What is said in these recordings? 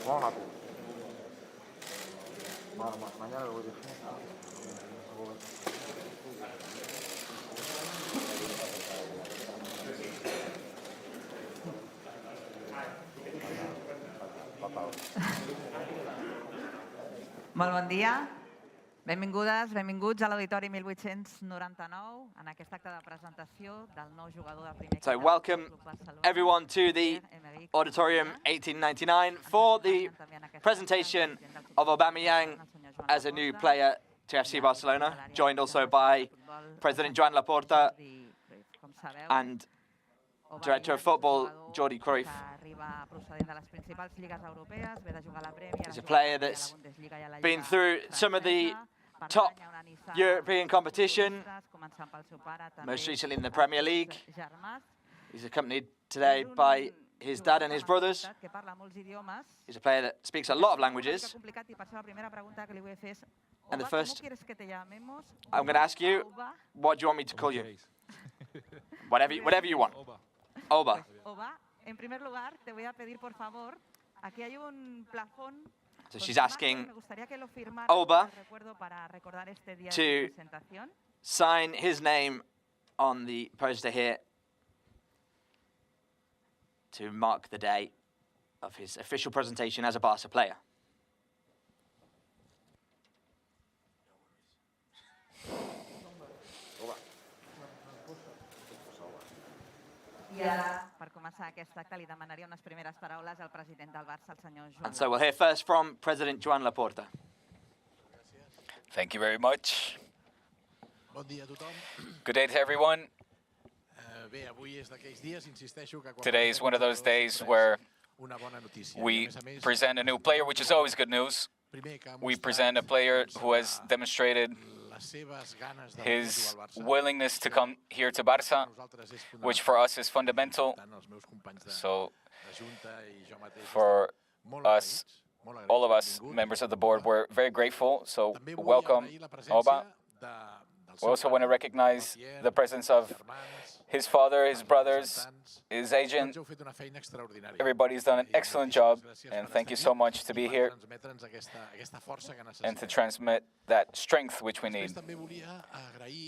Molt bon dia. Benvingudes, benvinguts a l'Auditori 1899 en aquest acte de presentació del nou jugador del primer equip. So welcome everyone to the Auditorium 1899 for the presentation of Aubameyang as a new player to FC Barcelona, joined also by President Joan Laporta and Director of Football Jordi Cruyff. He's a player that's been through some of the top European competition, most recently in the Premier League. He's accompanied today by his dad and his brothers. He's a player that speaks a lot of languages. And the first, I'm going to ask you, what do you want me to call you? Whatever you want. Oba. En primer lugar, te voy a pedir, por favor, aquí hay un plafón. So she's asking Oba to sign his name on the poster here to mark the day of his official presentation as a Barca player. And so we'll hear first from President Joan Laporta. Thank you very much. Good day to everyone. Today is one of those days where we present a new player, which is always good news. We present a player who has demonstrated his willingness to come here to Barca, which for us is fundamental. So for us, all of us, members of the board, we're very grateful. So welcome, Oba. We also want to recognize the presence of his father, his brothers, his agent. Everybody's done an excellent job, and thank you so much to be here and to transmit that strength which we need.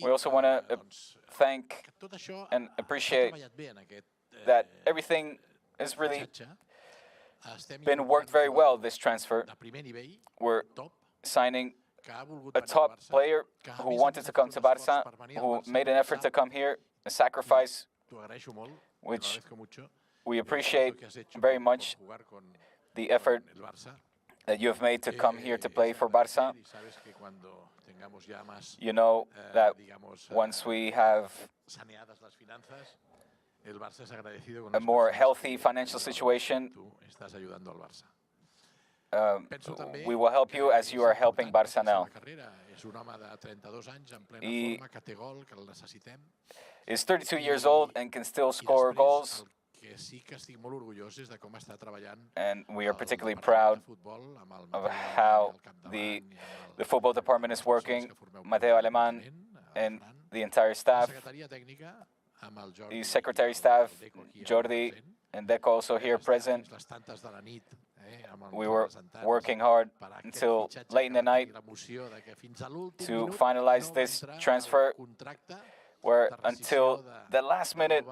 We also want to thank and appreciate that everything has really been worked very well, this transfer. We're signing a top player who wanted to come to Barca, who made an effort to come here, a sacrifice, which we appreciate very much, the effort that you have made to come here to play for Barca. You know that once we have a more healthy financial situation, we will help you as you are helping Barca now. He is 32 years old and can still score goals. And we are particularly proud of how the football department is working. Mateo Alemán and the entire staff, the secretary staff, Jordi and Deco also here present. We were working hard until late in the night to finalize this transfer, where until the last minute,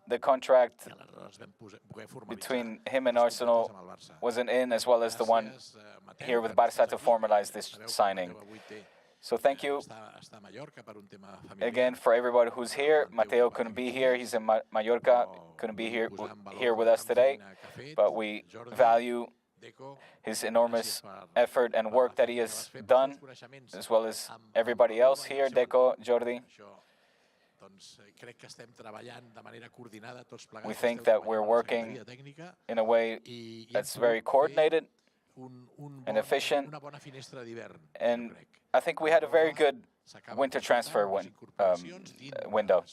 the contract between him and Arsenal wasn't in, as well as the one here with Barca to formalize this signing. So thank you again for everybody who's here. Mateo couldn't be here. He's in Mallorca, couldn't be here with us today. But we value his enormous effort and work that he has done, as well as everybody else here, Deco, Jordi. We think that we're working in a way that's very coordinated and efficient, and I think we had a very good winter transfer window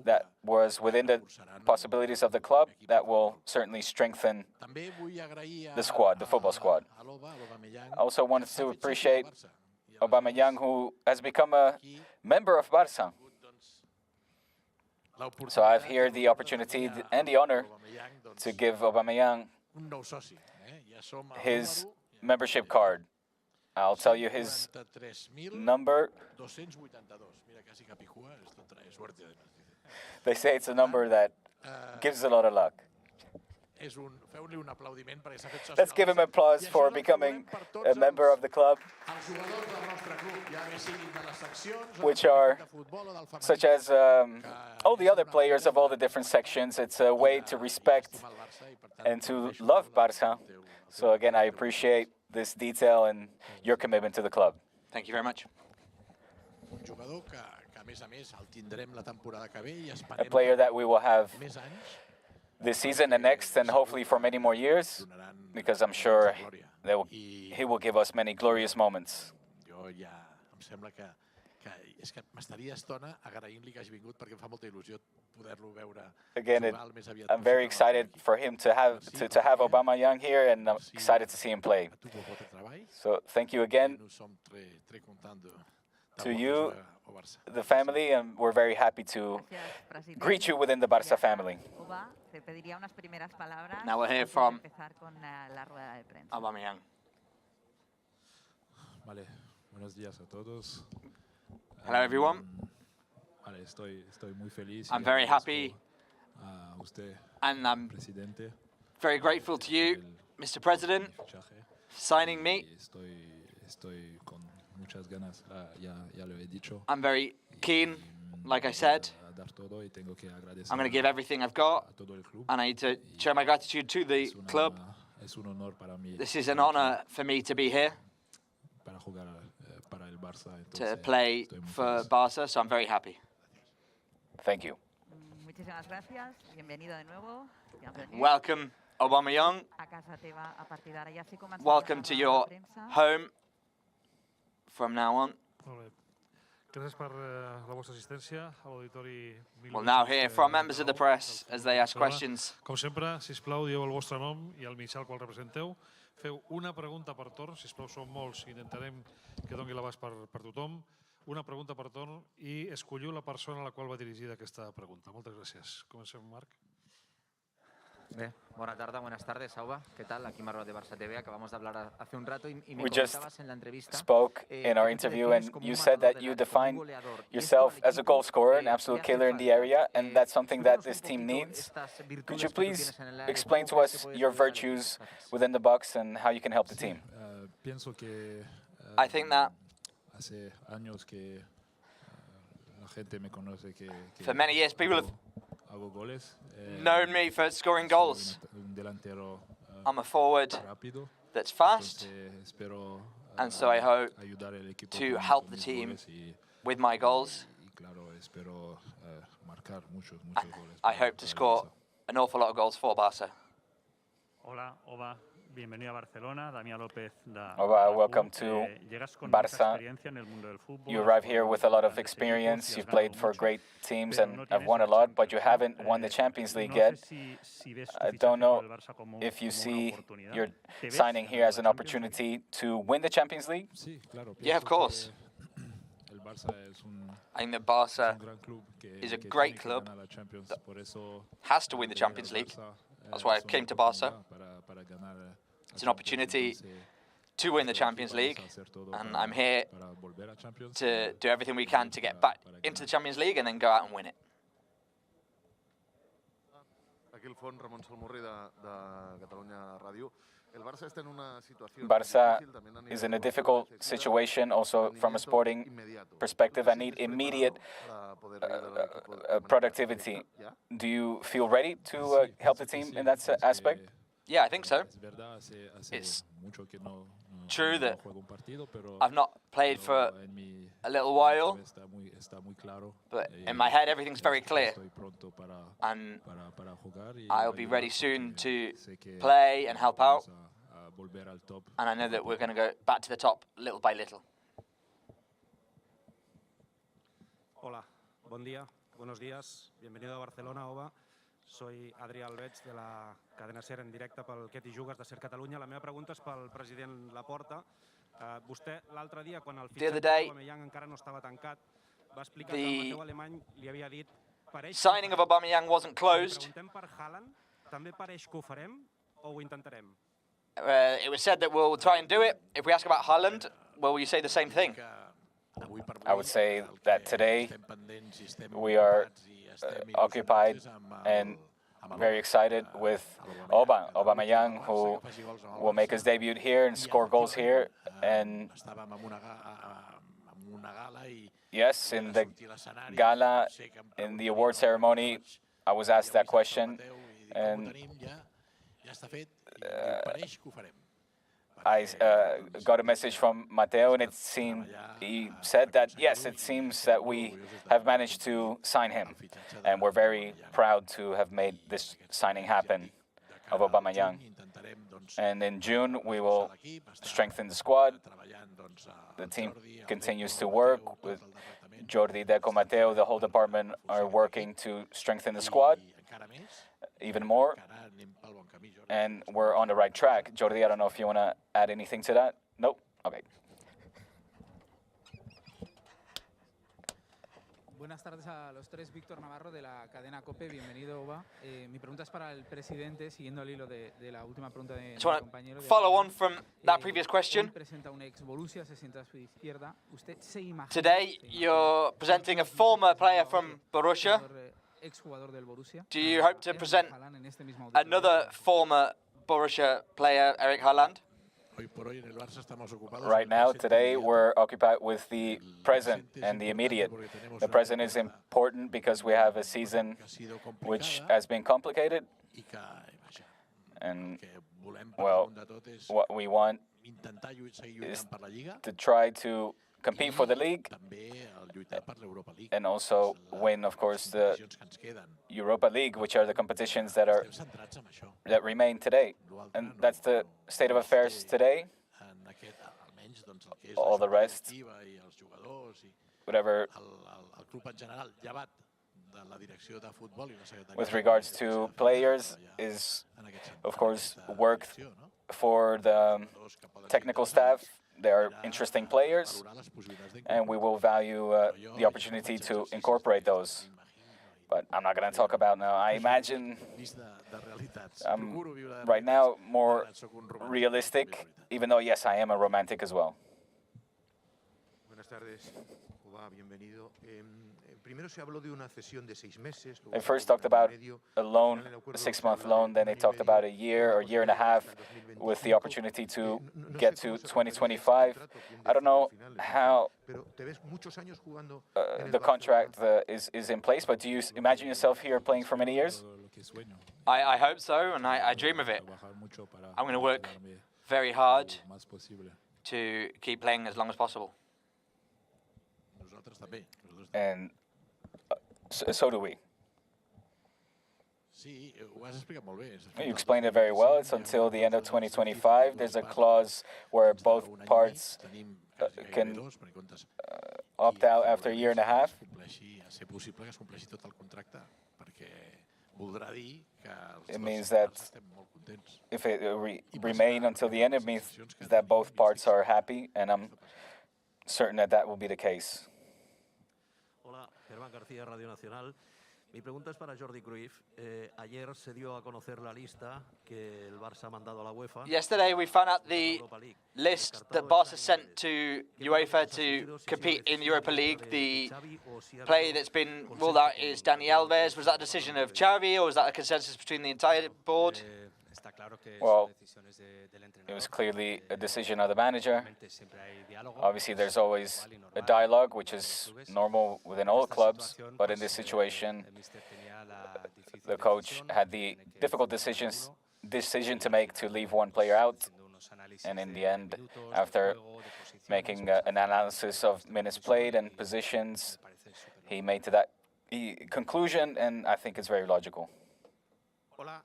that was within the possibilities of the club, that will certainly strengthen the squad, the football squad. I also wanted to appreciate Aubameyang, who has become a member of Barca. So I have here the opportunity and the honor to give Aubameyang his membership card. I'll tell you his number. They say it's a number that gives a lot of luck. Let's give him applause for becoming a member of the club, which are such as all the other players of all the different sections. It's a way to respect and to love Barça. So again, I appreciate this detail and your commitment to the club. Thank you very much. A player that we will have this season and next, and hopefully for many more years, because I'm sure he will give us many glorious moments. Again, I'm very excited for him to have Aubameyang here, and I'm excited to see him play. So thank you again to you, the family, and we're very happy to greet you within the Barça family. Now we'll hear from Aubameyang. Vale, buenos días a todos. Hello, everyone. Vale, estoy muy feliz. I'm very happy, and I'm very grateful to you, Mr. President, for signing me. I'm very keen, like I said. I'm going to give everything I've got, and I need to show my gratitude to the club. This is an honor for me to be here, to play for Barça, so I'm very happy. Thank you. Welcome, Aubameyang. Welcome to your home from now on. We'll now hear from members of the press as they ask questions. Com sempre, sisplau, dieu el vostre nom i el mitjà al qual representeu. Feu una pregunta per torn, sisplau, són molts, intentarem que doni l'abast per tothom. Una pregunta per torn i escolliu la persona a la qual va dirigida aquesta pregunta. Moltes gràcies. Comencem, Marc. Bé, buenas tardes, Auba. ¿Qué tal? Aquí Marro de Barça TV. Acabamos de hablar hace un rato y me comentabas en la entrevista. We just spoke in our interview, and you said that you define yourself as a goal scorer, an absolute killer in the area, and that's something that this team needs. Could you please explain to us your virtues within the box and how you can help the team? I think that for many years, people have known me for scoring goals. I'm a forward that's fast, and so I hope to help the team with my goals. I hope to score an awful lot of goals for Barça. Hola, Oba. Bienvenido a Barcelona, Damián López. Oba, welcome to Barça. You arrive here with a lot of experience. You've played for great teams and have won a lot, but you haven't won the Champions League yet. I don't know if you see your signing here as an opportunity to win the Champions League. Yeah, of course. I think that Barça is a great club that has to win the Champions League. That's why I came to Barça. It's an opportunity to win the Champions League, and I'm here to do everything we can to get back into the Champions League and then go out and win it. Barça is in a difficult situation also from a sporting perspective. I need immediate productivity. Do you feel ready to help the team in that aspect? Yeah, I think so. It's true that I've not played for a little while, but in my head everything's very clear, and I'll be ready soon to play and help out, and I know that we're going to go back to the top little by little. Hola, buen día, buenos días, bienvenido a Barcelona, Oba. Soy Adrià Albeig de la cadena SER en directe pel Què t'hi jugues de SER Catalunya. La meva pregunta és pel president Laporta. Vostè l'altre dia, quan el fitxatge d'Aubameyang encara no estava tancat, va explicar que el Mateu Alemany li havia dit signing of Aubameyang wasn't closed. It was said that we'll try and do it. If we ask about Haaland, will you say the same thing? I would say that today we are occupied and very excited with Aubameyang, who will make his debut here and score goals here. And yes, in the gala, in the award ceremony, I was asked that question, and I got a message from Matteo, and he said that, yes, it seems that we have managed to sign him, and we're very proud to have made this signing happen of Aubameyang. And in June, we will strengthen the squad. The team continues to work with Jordi, Deco, Matteo. The whole department are working to strengthen the squad even more. And we're on the right track. Jordi, I don't know if you want to add anything to that? Nope? Okay. Buenas tardes a los tres. Víctor Navarro de la cadena COPE. Bienvenido, Oba. Mi pregunta es para el presidente, siguiendo el hilo de la última pregunta de mi compañero. Follow on from that previous question. Today, you're presenting a former player from Borussia. Do you hope to present another former Borussia player, Erling Haaland? Right now, today, we're occupied with the present and the immediate. The present is important because we have a season which has been complicated. And, well, what we want is to try to compete for the league and also win, of course, the Europa League, which are the competitions that remain today. And that's the state of affairs today. All the rest, whatever, with regards to players, is, of course, work for the technical staff. They are interesting players, and we will value the opportunity to incorporate those. But I'm not going to talk about now. I imagine I'm right now more realistic, even though, yes, I am a romantic as well. Buenas tardes. Oba, bienvenido. They first talked about a loan, a 6-month loan, then they talked about a year or year and a half with the opportunity to get to 2025. I don't know how the contract is in place, but do you imagine yourself here playing for many years? I hope so, and I dream of it. I'm going to work very hard to keep playing as long as possible. And so do we. You explained it very well. It's until the end of 2025. There's a clause where both parts can opt out after a year and a half. It means that if it remain until the end, it means that both parts are happy, and I'm certain that that will be the case. García, Radio Nacional. Mi pregunta es para Jordi Cruyff. Ayer se dio a conocer la lista que el Barça ha mandado a la UEFA. Yesterday we found out the list that Barca sent to UEFA to compete in Europa League. The player that's been ruled out is Dani Alves. Was that a decision of Xavi, or was that a consensus between the entire board? Well, it was clearly a decision of the manager. Obviously, there's always a dialogue, which is normal within all clubs. But in this situation, the coach had the difficult decision to make to leave one player out. And in the end, after making an analysis of minutes played and positions, he made to that conclusion, and I think it's very logical. Hola,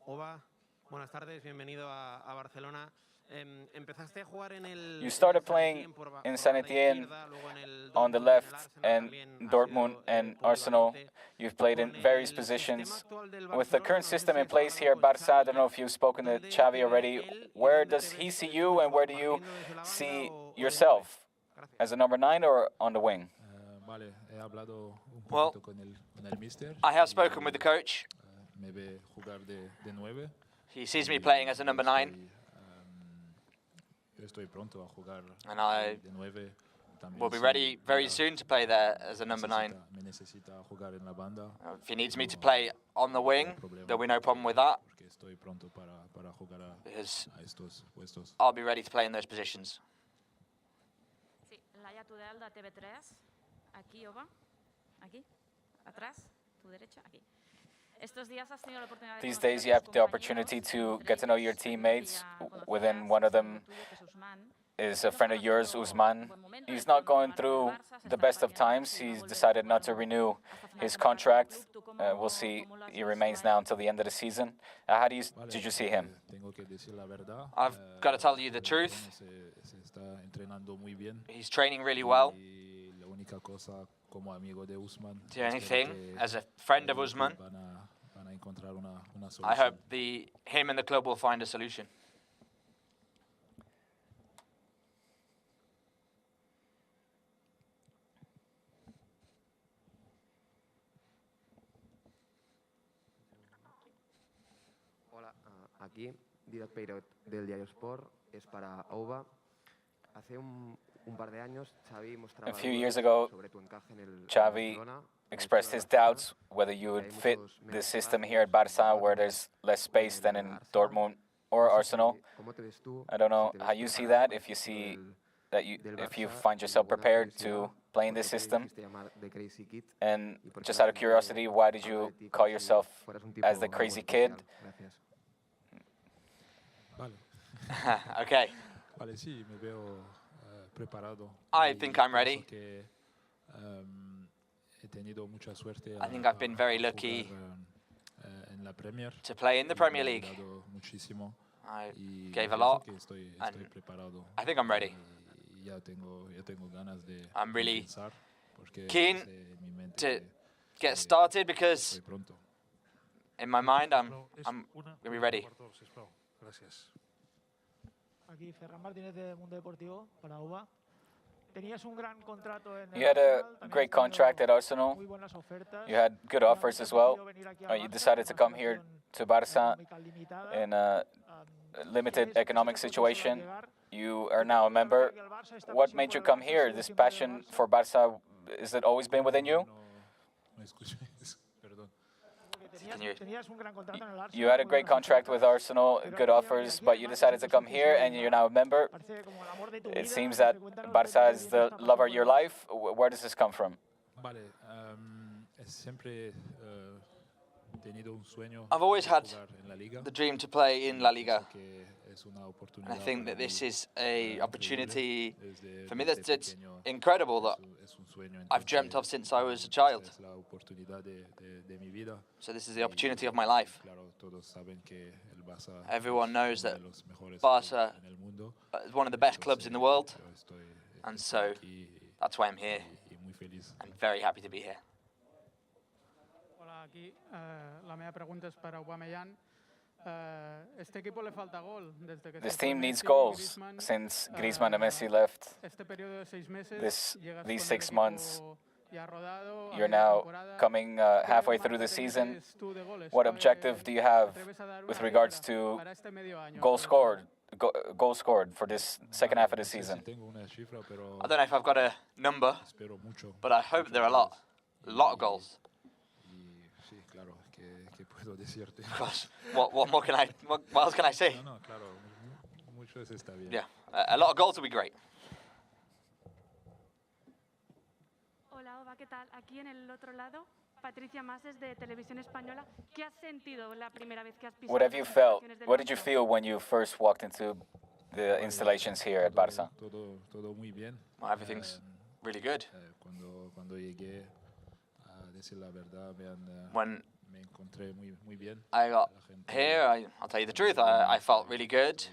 Oba, buenas tardes, bienvenido a Barcelona. You started playing in Saint Etienne on the left, and Dortmund and Arsenal. You've played in various positions. With the current system in place here at Barça, I don't know if you've spoken to Xavi already. Where does he see you, and where do you see yourself? As a number 9 or on the wing? Well, I have spoken with the coach. He sees me playing as a number 9. And I will be ready very soon to play there as a number 9. If he needs me to play on the wing, there'll be no problem with that, because I'll be ready to play in those positions. Aquí, Oba. Aquí. Atrás. Tu derecha. Aquí. These days you have the opportunity to get to know your teammates. Within one of them is a friend of yours, Usman. He's not going through the best of times. He's decided not to renew his contract. We'll see. He remains now until the end of the season. Did you see him? I've got to tell you the truth. He's training really well. The only thing, as a friend of Usman, I hope him and the club will find a solution. Hola, aquí Díaz Peirot del Diario Sport, es para Auba. Hace un par de años, Xavi mostraba A few years ago, Xavi expressed his doubts whether you would fit the system here at Barça, where there's less space than in Dortmund or Arsenal. I don't know how you see that, if you see that if you find yourself prepared to play in this system. And just out of curiosity, why did you call yourself as the crazy kid? Okay. I think I'm ready. I think I've been very lucky to play in the Premier League. I gave a lot, and I think I'm ready. I'm really keen to get started, because in my mind I'm going to be ready. Aquí Ferran Martínez de Mundo Deportivo para Auba. Tenías un gran contrato en You had a great contract at Arsenal. You had good offers as well. You decided to come here to Barça in a limited economic situation. You are now a member. What made you come here? This passion for Barça, has it always been within you? You had a great contract with Arsenal, good offers, but you decided to come here and you're now a member. It seems that Barça is the love of your life. Where does this come from? I've always had the dream to play in La Liga. And I think that this is an opportunity for me that's incredible, that I've dreamt of since I was a child. So this is the opportunity of my life. Everyone knows that Barca is one of the best clubs in the world, and so that's why I'm here. I'm very happy to be here. Hola, aquí la meva pregunta és per Aubameyang. This team needs goals. Since Griezmann and Messi left, these 6 months, you're now coming halfway through the season. What objective do you have with regards to goals scored for this second half of the season? I don't know if I've got a number, but I hope there are a lot of goals. Gosh, what else can I say? Yeah, a lot of goals would be great. Hola, Oba, ¿qué tal? Aquí en el otro lado, Patricia Mases de Televisión Española. ¿Qué has sentido la primera vez que has pisado? What have you felt? What did you feel when you first walked into the installations here at Barça? Well, everything's really good. When I got here, I'll tell you the truth, I felt really good.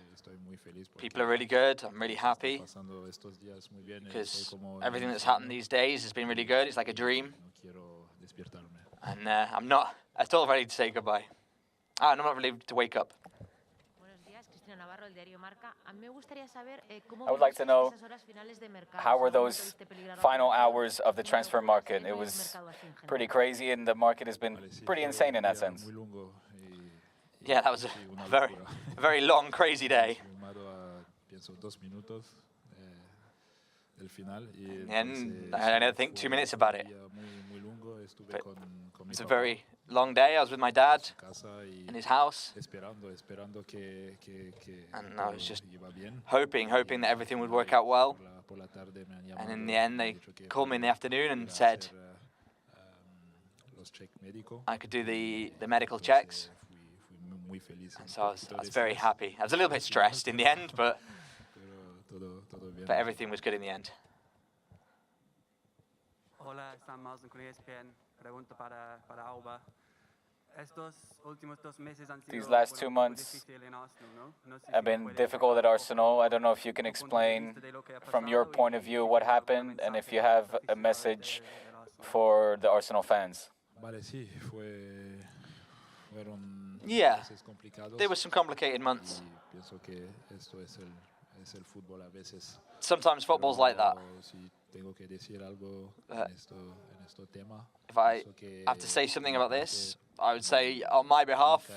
People are really good. I'm really happy because everything that's happened these days has been really good. It's like a dream. And I'm not at all ready to say goodbye. I'm not ready to wake up. Buenos días, Cristina I would like to know, how were those final hours of the transfer market? It was pretty crazy, and the market has been pretty insane in that sense. Yeah, that was a very long, crazy day. And I don't think 2 minutes about it. But it's a very long day. I was with my dad in his house. And I was just hoping that everything would work out well. And in the end, they called me in the afternoon and said I could do the medical checks. And so I was very happy. I was a little bit stressed in the end, but everything was good in the end. Hola, Sam Mausden con ESPN. Pregunta para Auba. These last 2 months have been difficult at Arsenal. I don't know if you can explain from your point of view what happened, and if you have a message for the Arsenal fans. Yeah, there were some complicated months. Sometimes football's like that. If I have to say something about this, I would say on my behalf,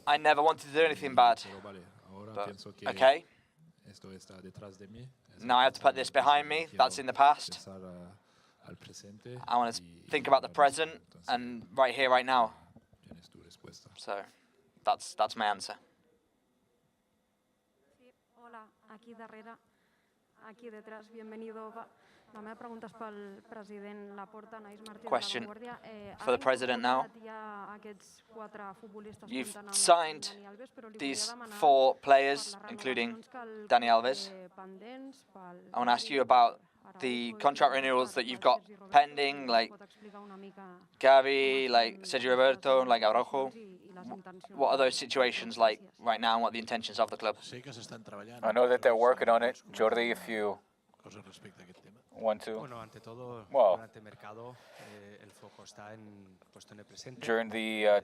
I never wanted to do anything bad. But, okay, now I have to put this behind me. That's in the past. I want to think about the present and right here, right now. So that's my answer. Hola, aquí darrere, aquí detrás. Bienvenido. La meva pregunta és pel president Laporta, Naís Martí de La Question Vanguardia. for the president now. You've signed these 4 players, including Dani Alves. I want to ask you about the contract renewals that you've got pending, like Gavi, like Sergio Roberto, like Araujo. What are those situations like right now, and what are the intentions of the club? I know that they're working on it. Jordi, if you want to. Well, during the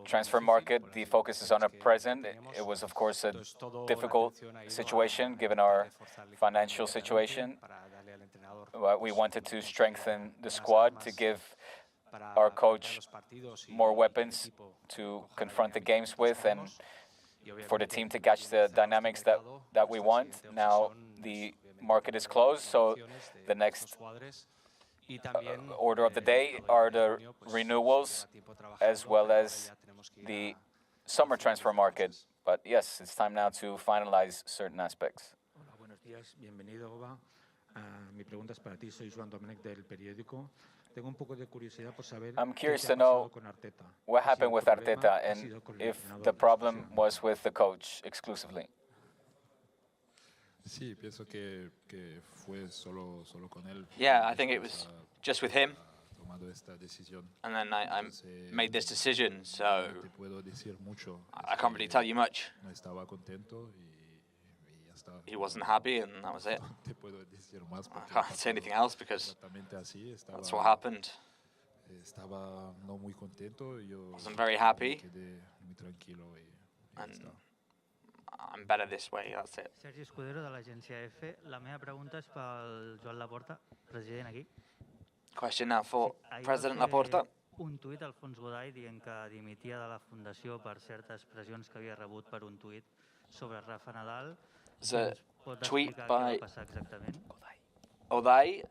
transfer market, the focus is on the present. It was, of course, a difficult situation given our financial situation. We wanted to strengthen the squad to give our coach more weapons to confront the games with, and for the team to catch the dynamics that we want. Now the market is closed, so the next order of the day are the renewals as well as the summer transfer market. But yes, it's time now to finalize certain aspects. Hola, buenos días, bienvenido, Oba. Mi pregunta es para ti, soy Joan Domènech del periódico. Tengo un poco de curiosidad por saber I'm curious to know what happened with Arteta and if the problem was with the coach exclusively. Yeah, I think it was just with him. And then I made this decision, so I can't really tell you much. He wasn't happy, and that was it. I can't say anything else because that's what happened. I wasn't very happy, and I'm better this way, that's it. Sergi Escudero, de l'agència F. La meva pregunta és pel Joan Laporta, president aquí. Question now for President Laporta. Un tuit al Fons Godall dient que dimitia de la Fundació per certes pressions que havia rebut per un tuit sobre Rafa Nadal. There's a tweet by Godall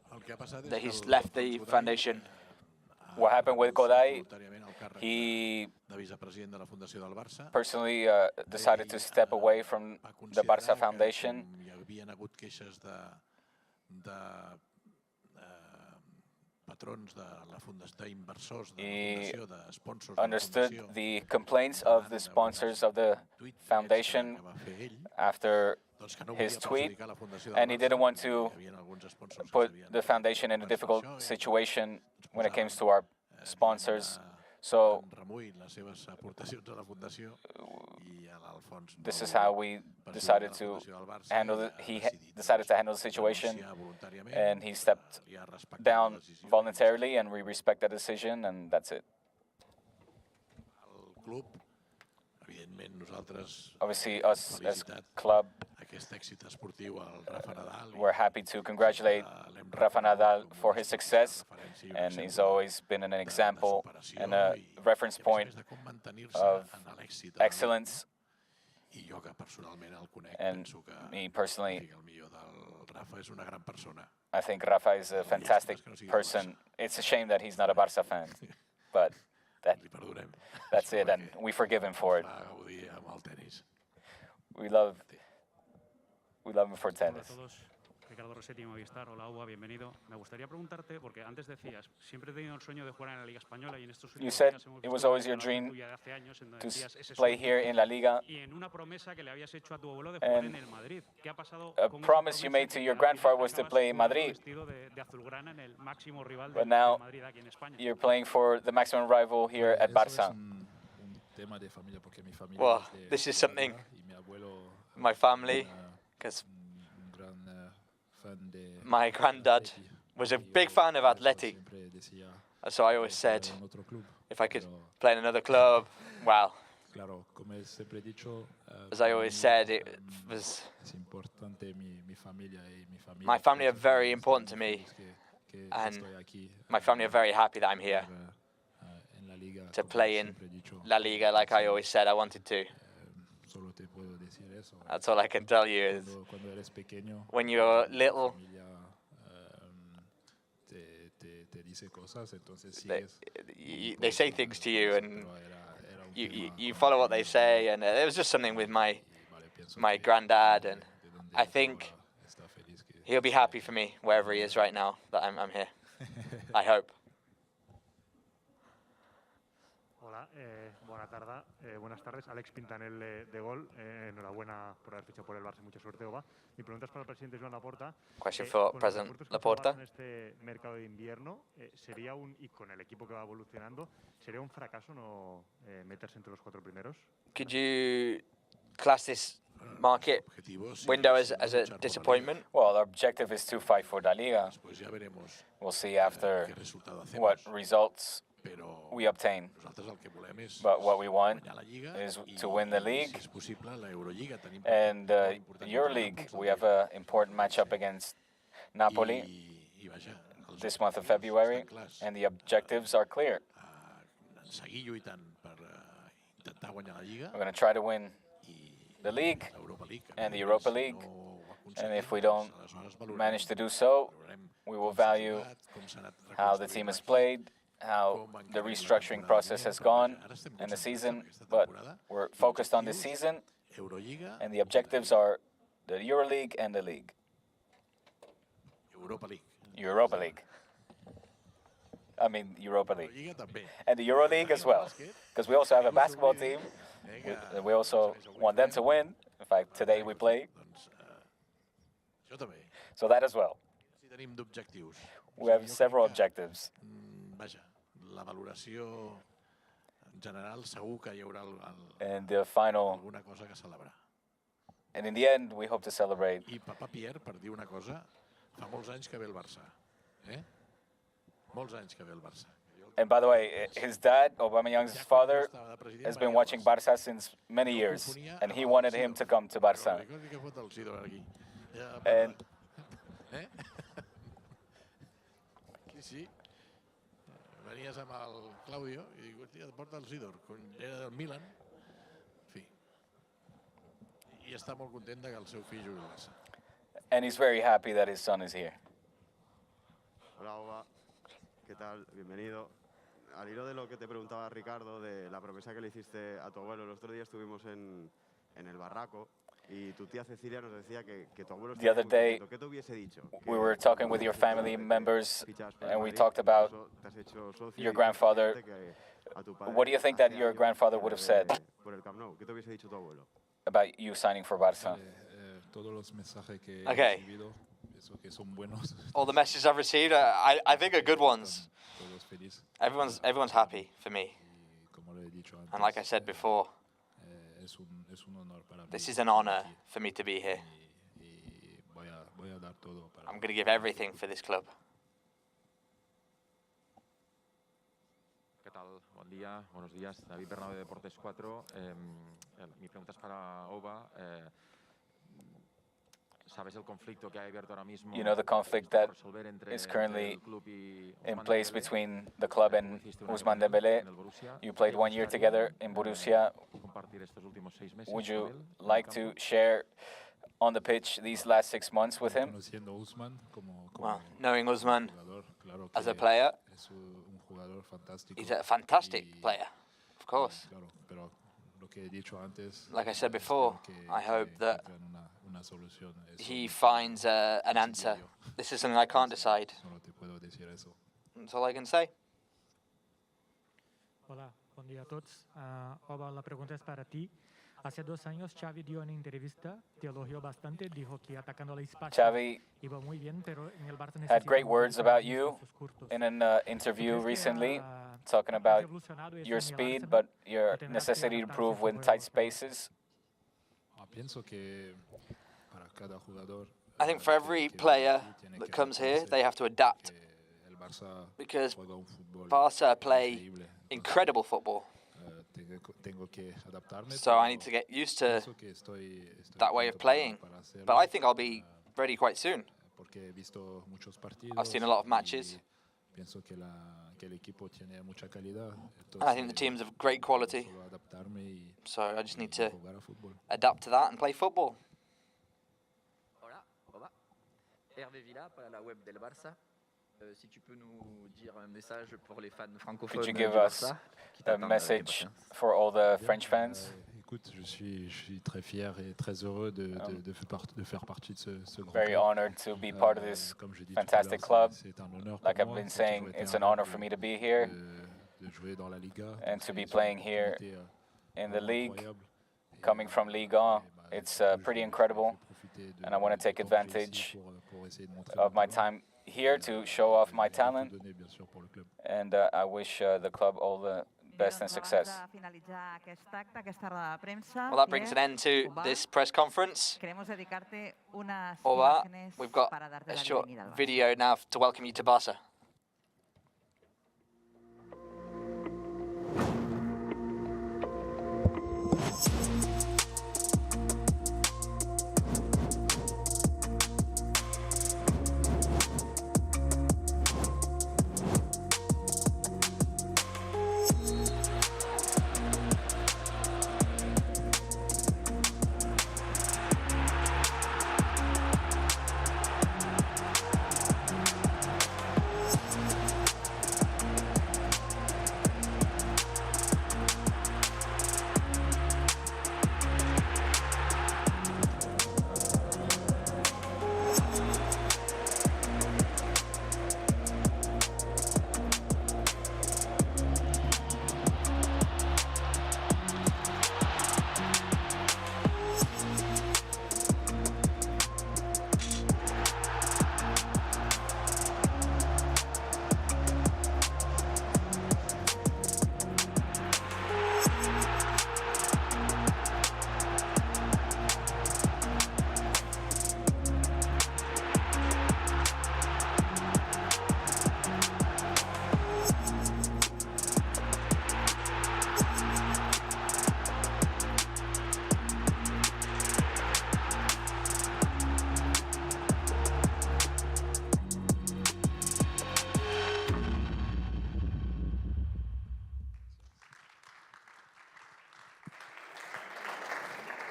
that he's left the foundation. What happened with Godall? He personally decided to step away from the Barça Foundation. He understood the complaints of the sponsors of the foundation after his tweet, and he didn't want to put the foundation in a difficult situation when it comes to our sponsors. So this is how we decided to handle it. He decided to handle the situation, and he stepped down voluntarily, and we respect that decision, and that's it. Obviously, us as club, we're happy to congratulate Rafa Nadal for his success, and he's always been an example and a reference point of excellence. And me personally, I think Rafa is a fantastic person. It's a shame that he's not a Barça fan, but that's it, and we forgive him for it. We love him for tennis. Ricardo Rossetti, Movistar. Hola, Uba, bienvenido. Me gustaría preguntarte, porque antes decías, siempre he tenido el sueño de jugar en la Liga Española y en estos You said it was always your dream to play here in La Liga. A promise you made to your grandfather was to play in Madrid. But now you're playing for the maximum rival here at Barça. Well, this is something my family, because my granddad was a big fan of Atleti. So I always said, if I could play in another club, well, as I always said, it was... My family are very important to me, and my family are very happy that I'm here to play in La Liga like I always said I wanted to. That's all I can tell you is when you're little, they say things to you and you follow what they say, and it was just something with my granddad, and I think he'll be happy for me wherever he is right now that I'm here. I hope. Hola, buenas tardes. Alex Pintanel de Gol. Enhorabuena por haber fichado por el Barça. Mucha suerte, Oba. Mi pregunta es para el presidente Joan Laporta. Question for President Laporta. En este mercado de invierno, y con el equipo que va evolucionando, ¿sería un fracaso no meterse entre los 4 primeros? Could you class this market window as a disappointment? Well, our objective is to fight for La Liga. We'll see after what results we obtain. But what we want is to win the league. And EuroLeague, we have an important matchup against Napoli this month of February, and the objectives are clear. We're going to try to win the league and the Europa League, and if we don't manage to do so, we will value how the team has played, how the restructuring process has gone in the season, but we're focused on this season, and the objectives are the EuroLeague and the league. Europa League. I mean, Europa League. And the EuroLeague as well, because we also have a basketball team. We also want them to win. In fact, today we play. So that as well. We have several objectives. And the final, and in the end, we hope to celebrate. Papa Pierre, per dir una cosa, fa molts anys que ve el Barça. Molts anys que ve el Barça. And by the way, his dad, Aubameyang's father, has been watching Barça since many years, and he wanted him to come to Barça. And sí. Venies amb el Claudio i dic, hòstia, et porta el Sidor, era del Milan. En fi. I està molt content que el seu fill jugui al Barça. And he's very happy that his son is here. Hola, Oba. ¿Qué tal? Bienvenido. Al hilo de lo que te preguntaba Ricardo, de la promesa que le hiciste a tu abuelo, el otro día estuvimos en el barraco. The other day, we were talking with your family members, and we talked about your grandfather. What do you think that your grandfather would have said about you signing for Barça? Okay. All the messages I've received, I think are good ones. Everyone's happy for me. And like I said before, this is an honor for me to be here. I'm going to give everything for this club. ¿Qué tal? Buen día, buenos días. David Bernabé de Deportes 4. Mi pregunta es para Oba. ¿Sabes el conflicto que hay abierto ahora mismo? You know the conflict that is currently in place between the club and Ousmane Dembélé. You played 1 year together in Borussia. Would you like to share on the pitch these last 6 months with him? Well, knowing Ousmane as a player, he's a fantastic player, of course. Like I said before, I hope that he finds an answer. This is something I can't decide. That's all I can say. Hola, buen día a todos. Oba, la pregunta es para ti. Hace 2 años Xavi dio una entrevista, te elogió bastante, dijo que atacando el espacio iba muy bien, pero en el Barça had great words about you in an interview recently, talking about your speed, but your necessity to improve with tight spaces. I think for every player that comes here, they have to adapt because Barca play incredible football. So I need to get used to that way of playing. But I think I'll be ready quite soon. I've seen a lot of matches. And I think the team's of great quality. So I just need to adapt to that and play football. Hola, Oba. Hervé Villa para la web del Barça. Si tu peux nous dire un message pour les fans francophones. Could you give us a message for all the French fans? Écoute, je suis très fier et très heureux de faire partie de ce grand Very club. honored to be part of this fantastic club. Like I've been saying, it's an honor for me to be here and to be playing here in the league, coming from Ligue 1. It's pretty incredible, and I want to take advantage of my time here to show off my talent, and I wish the club all the best and success. Well, that brings an end to this press conference. Oba, we've got a short video now to welcome you to Barca.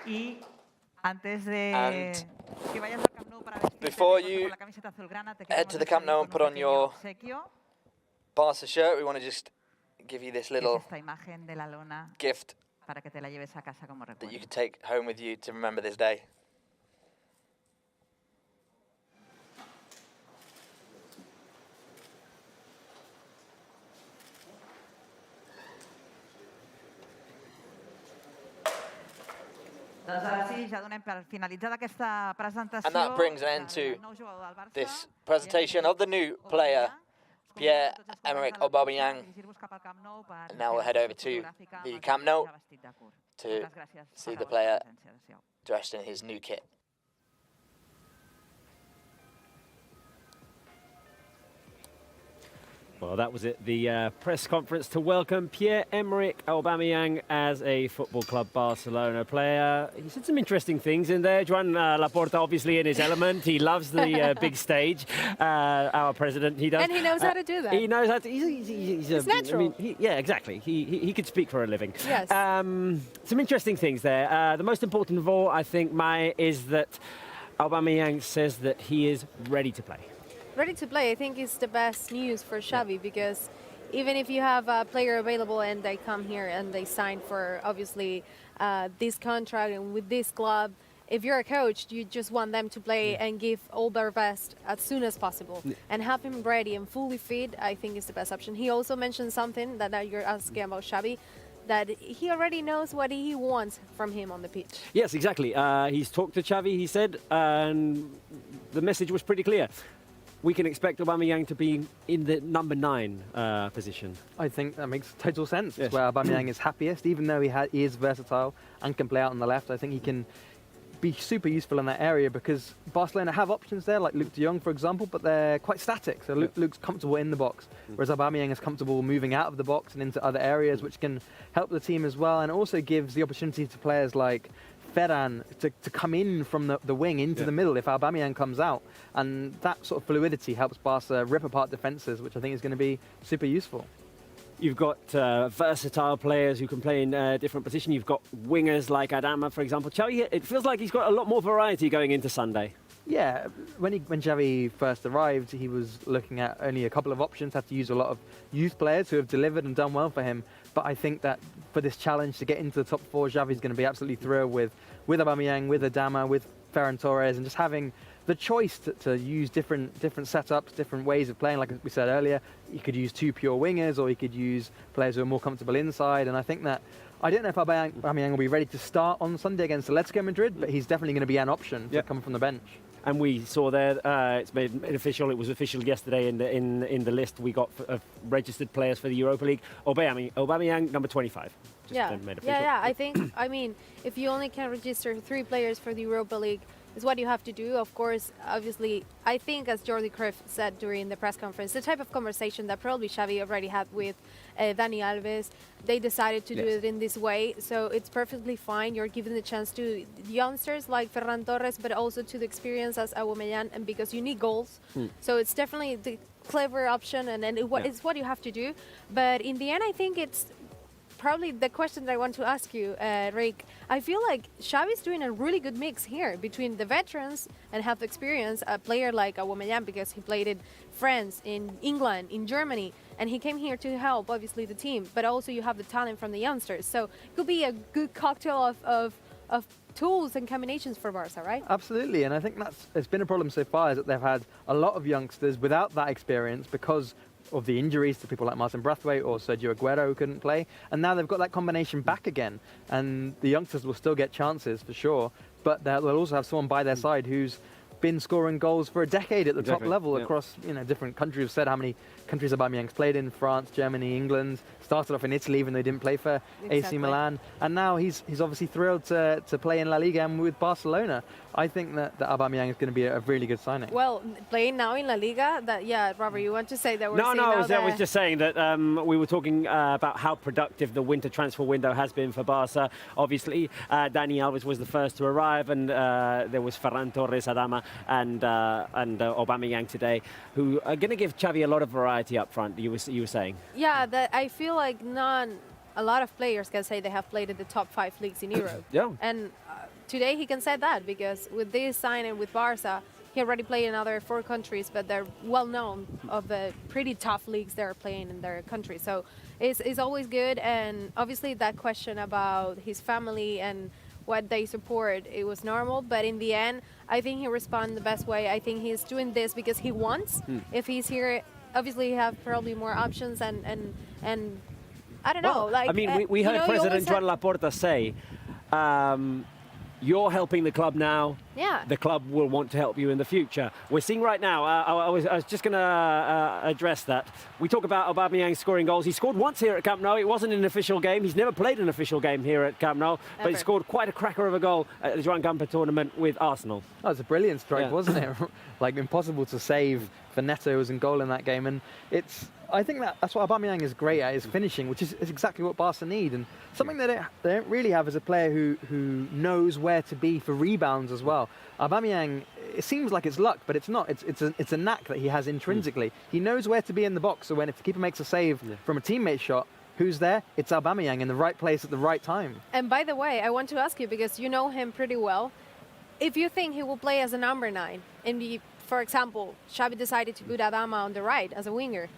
Y antes de que vayas al Camp Nou para vestirte Before con you la camiseta azulgrana, te head queremos to the Camp despedir Nou and con put un on pequeño your obsequio, Barca shirt, we want to just give you this que es little esta imagen de la lona gift para que te la lleves a casa como that recuerdo. you can take home with you to remember this day. Doncs ara sí, ja donem per finalitzada aquesta presentació. And that brings an end del to nou jugador del Barça. this presentation of the new player, Pierre-Emerick Aubameyang. And now we'll head over to the Camp Nou to see the player dressed in his new kit. Well, that was it. The press conference to welcome Pierre-Emerick Aubameyang as a Football Club Barcelona player. He said some interesting things in there. Joan Laporta, obviously in his element. He loves the big stage. Our president, he does. And he knows how to do that. He knows how to. He's natural. I mean, yeah, exactly. He could speak for a living. Yes. Some interesting things there. The most important of all, I think, Mai, is that Aubameyang says that he is ready to play. Ready to play, I think, is the best news for Xavi, because even if you have a player available and they come here and they sign for, obviously, this contract and with this club, if you're a coach, you just want them to play and give all their best as soon as possible. And have him ready and fully fit, I think, is the best option. He also mentioned something that you're asking about Xavi, that he already knows what he wants from him on the pitch. Yes, exactly. He's talked to Xavi, he said, and the message was pretty clear. We can expect Aubameyang to be in the number 9 position. I think that makes total sense. It's where Aubameyang is happiest, even though he is versatile and can play out on the left. I think he can be super useful in that area, because Barcelona have options there, like Luke de Jong, for example, but they're quite static. So Luke's comfortable in the box, whereas Aubameyang is comfortable moving out of the box and into other areas, which can help the team as well, and also gives the opportunity to players like Ferran to come in from the wing into the middle if Aubameyang comes out. And that sort of fluidity helps Barca rip apart defences, which I think is going to be super useful. You've got versatile players who can play in different positions. You've got wingers like Adama, for example. Xavi, it feels like he's got a lot more variety going into Sunday. Yeah, when Xavi first arrived, he was looking at only a couple of options, had to use a lot of youth players who have delivered and done well for him. But I think that for this challenge to get into the top 4, Xavi's going to be absolutely thrilled with Aubameyang, with Adama, with Ferran Torres, and just having the choice to use different setups, different ways of playing. Like we said earlier, you could use 2 pure wingers, or you could use players who are more comfortable inside. And I think that, I don't know if Aubameyang will be ready to start on Sunday against Atletico Madrid, but he's definitely going to be an option to come from the bench. And we saw there, it's made official. It was official yesterday in the list we got of registered players for the Europa League. Aubameyang, number 25. Yeah. I think, I mean, if you only can register 3 players for the Europa League, is what you have to do. Of course, obviously, I think, as Jordi Cruyff said during the press conference, the type of conversation that probably Xavi already had with Dani Alves, they decided to do it in this way. So it's perfectly fine. You're giving the chance to youngsters like Ferran Torres, but also to the experience as Aubameyang, and because you need goals. So it's definitely the clever option, and it's what you have to do. But in the end, I think it's probably the question that I want to ask you, Rick. I feel like Xavi's doing a really good mix here between the veterans and have experience, a player like Aubameyang, because he played in France, in England, in Germany, and he came here to help, obviously, the team, but also you have the talent from the youngsters. So it could be a good cocktail of tools and combinations for Barca, right? Absolutely, and I think it's been a problem so far, is that they've had a lot of youngsters without that experience because of the injuries to people like Martin Braithwaite or Sergio Aguero, who couldn't play. And now they've got that combination back again. And the youngsters will still get chances for sure, but they'll also have someone by their side who's been scoring goals for a decade at the top level across different countries. We've said how many countries Aubameyang's played in: France, Germany, England. Started off in Italy, even though he didn't play for AC Milan. And now he's obviously thrilled to play in La Liga and with Barcelona. I think that Aubameyang is going to be a really good signing. Well, playing now in La Liga, Robert, you want to say that we're I was just saying that we were talking about how productive the winter transfer window has been for Barca. Obviously, Dani Alves was the first to arrive, and there was Ferran Torres, Adama, and Aubameyang today, who are going to give Xavi a lot of variety up front. You were saying? Yeah, that I feel like a lot of players can say they have played in the top 5 leagues in Europe. And today he can say that, because with this signing with Barca, he already played in other 4 countries, but they're well known of the pretty tough leagues they're playing in their country. So it's always good. And obviously that question about his family and what they support, it was normal. But in the end, I think he responded the best way. I think he's doing this because he wants. If he's here, obviously he have probably more options and I don't know. Like, I mean, we heard President Joan Laporta say, you're helping the club now, the club will want to help you in the future. We're seeing right now, I was just going to address that. We talk about Aubameyang scoring goals. He scored once here at Camp Nou. It wasn't an official game. He's never played an official game here at Camp Nou, but he scored quite a cracker of a goal at the Joan Gamper tournament with Arsenal. That was a brilliant strike, wasn't it? Like, impossible to save for Neto, who was in goal in that game. And I think that's what Aubameyang is great at, is finishing, which is exactly what Barca need. And something they don't really have is a player who knows where to be for rebounds as well. Aubameyang, it seems like it's luck, but it's not. It's a knack that he has intrinsically. He knows where to be in the box, so if the keeper makes a save from a teammate shot, who's there? It's Aubameyang in the right place at the right time. And by the way, I want to ask you, because you know him pretty well, if you think he will play as a number 9, and for example, Xavi decided to put Adama on the right as a winger,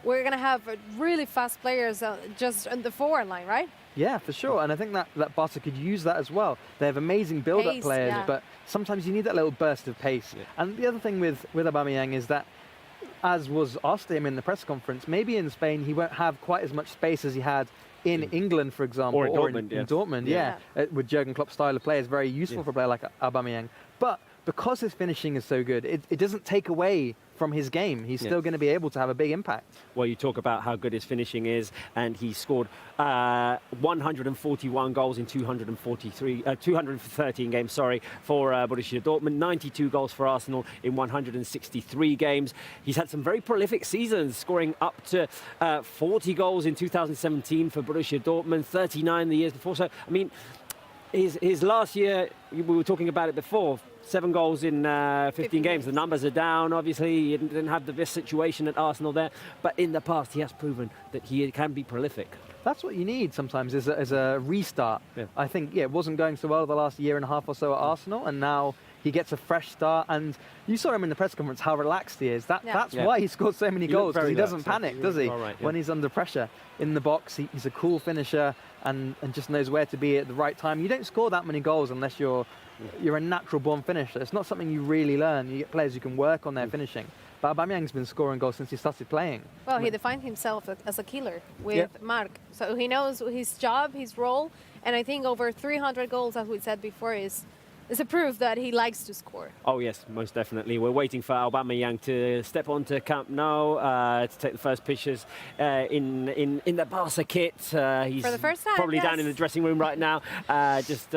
we're going to have really fast players just on the forward line, right? Yeah, for sure. And I think that Barca could use that as well. They have amazing build-up players, but sometimes you need that little burst of pace. Yeah. And the other thing with Aubameyang is that, as was asked him in the press conference, maybe in Spain he won't have quite as much space as he had in England, for example, or in Dortmund, with Jurgen Klopp's style of play is very useful for a player like Aubameyang. But because his finishing is so good, it doesn't take away from his game. He's still going to be able to have a big impact. Well, you talk about how good his finishing is, and he scored 141 goals in 213 games, for Borussia Dortmund, 92 goals for Arsenal in 163 games. He's had some very prolific seasons, scoring up to 40 goals in 2017 for Borussia Dortmund, 39 the years before. So, I mean, his last year, we were talking about it before, 7 goals in 15 games. The numbers are down, obviously. He didn't have the best situation at Arsenal there. But in the past, he has proven that he can be prolific. That's what you need sometimes, is a restart. Yeah. I think, it wasn't going so well the last year and a half or so at Arsenal, and now he gets a fresh start. And you saw him in the press conference, how relaxed he is. That's why he scored so many goals, because he doesn't panic, does he? When he's under pressure. In the box, he's a cool finisher and just knows where to be at the right time. You don't score that many goals unless you're a natural-born finisher. It's not something you really learn. You get players who can work on their finishing. But Aubameyang's been scoring goals since he started playing. Well, he defined himself as a killer with Marc. So he knows his job, his role, and I think over 300 goals, as we said before, is a proof that he likes to score. Oh, yes, most definitely. We're waiting for Aubameyang to step onto Camp Nou to take the first pictures in the Barca kit. He's for the first time, probably down in the dressing room right now, just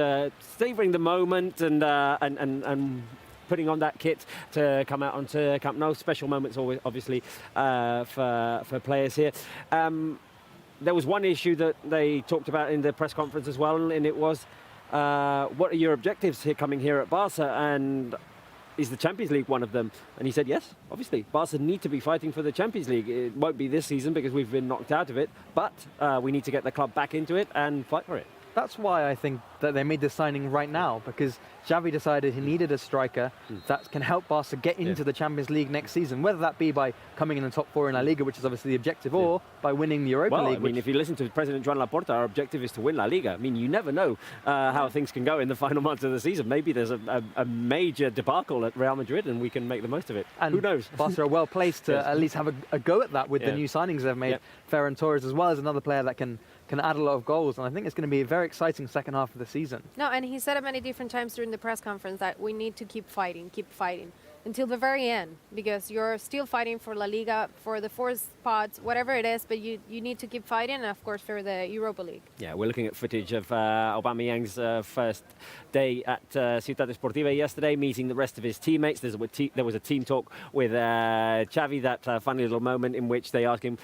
savouring the moment and putting on that kit to come out onto Camp Nou. Special moments, always, obviously, for players here. There was one issue that they talked about in the press conference as well, and it was, what are your objectives coming here at Barca, and is the Champions League one of them? And he said, yes, obviously. Barca need to be fighting for the Champions League. It won't be this season because we've been knocked out of it, but we need to get the club back into it and fight for it. That's why I think that they made this signing right now, because Xavi decided he needed a striker that can help Barca get into the Champions League next season, whether that be by coming in the top 4 in La Liga, which is obviously the objective, or by winning the Europa League. I mean, if you listen to President Joan Laporta, our objective is to win La Liga. I mean, you never know how things can go in the final months of the season. Maybe there's a major debacle at Real Madrid and we can make the most of it. And who knows? Barca are well placed to at least have a go at that with the new signings they've made. Ferran Torres as well as another player that can add a lot of goals, and I think it's going to be a very exciting second half of the season. No, and he said it many different times during the press conference that we need to keep fighting until the very end, because you're still fighting for La Liga, for the 4 spots, whatever it is, but you need to keep fighting, and of course for the Europa League. Yeah, we're looking at footage of Aubameyang's first day at Ciutat Deportiva yesterday, meeting the rest of his teammates. There was a team talk with Xavi, that funny little moment in which they ask him,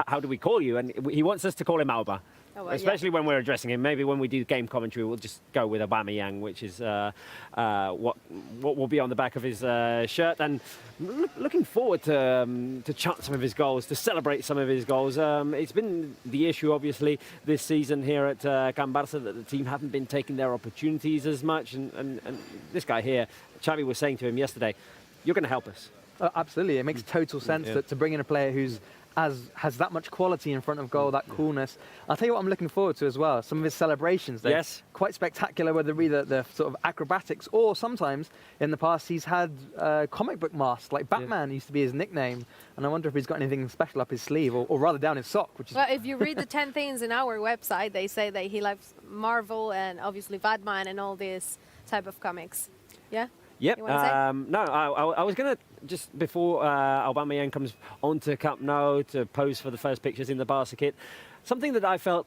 how do we call you? And he wants us to call him Auba. Especially when we're addressing him. Maybe when we do game commentary, we'll just go with Aubameyang, which is what will be on the back of his shirt. And looking forward to chant some of his goals, to celebrate some of his goals. It's been the issue, obviously, this season here at Camp Barça, that the team haven't been taking their opportunities as much. And this guy here, Xavi was saying to him yesterday, you're going to help us. Absolutely. It makes total sense to bring in a player who's has that much quality in front of goal, that coolness. I'll tell you what I'm looking forward to as well. Some of his celebrations. They're quite spectacular, whether it be the sort of acrobatics, or sometimes in the past he's had comic book masks, like Batman used to be his nickname. And I wonder if he's got anything special up his sleeve, or rather down his sock. Which is well, if you read the 10 things in our website, they say that he likes Marvel and obviously Batman and all these type of comics. Yeah? Yep. You wanna say? No, I was going to, just before Aubameyang comes onto Camp Nou to pose for the first pictures in the Barca kit, something that I felt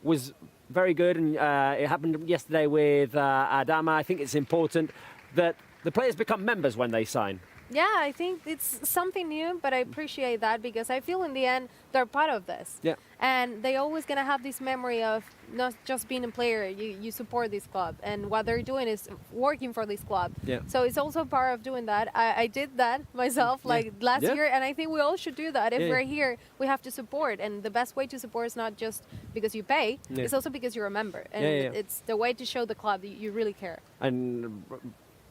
was very good, and it happened yesterday with Adama. I think it's important that the players become members when they sign. Yeah, I think it's something new, but I appreciate that because I feel in the end they're part of this. Yeah. And they always going to have this memory of not just being a player, you support this club, and what they're doing is working for this club. Yeah. So it's also part of doing that. I did that myself like last year, and I think we all should do that. If we're here, we have to support, and the best way to support is not just because you pay, it's also because you're a member. And it's the way to show the club that you really care. And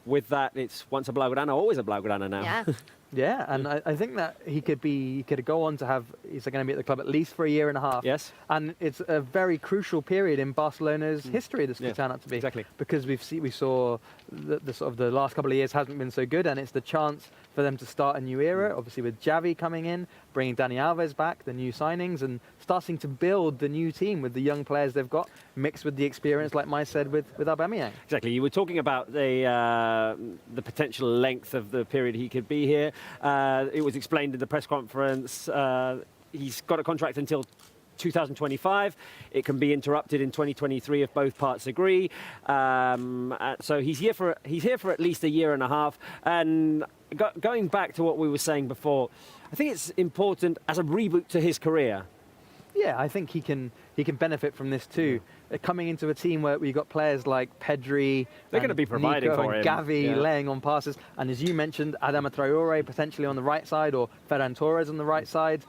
with that, it's once a Blaugrana, always a Blaugrana now. Yeah. Yeah, and I think that he could go on to have, he's going to be at the club at least for a year and a half. Yes. And it's a very crucial period in Barcelona's history, this could turn out to be. Exactly. Because we saw the sort of the last couple of years hasn't been so good, and it's the chance for them to start a new era, obviously with Xavi coming in, bringing Dani Alves back, the new signings, and starting to build the new team with the young players they've got, mixed with the experience, like Mai said, with Aubameyang. Exactly. You were talking about the potential length of the period he could be here. It was explained in the press conference. He's got a contract until 2025. It can be interrupted in 2023 if both parts agree. So he's here for at least a year and a half. And going back to what we were saying before, I think it's important as a reboot to his career. Yeah, I think he can benefit from this too. Coming into a team where we've got players like Pedri, they're going to be providing Nico for and him. Gavi laying on passes, and as you mentioned, Adama Traore potentially on the right side, or Ferran Torres on the right side.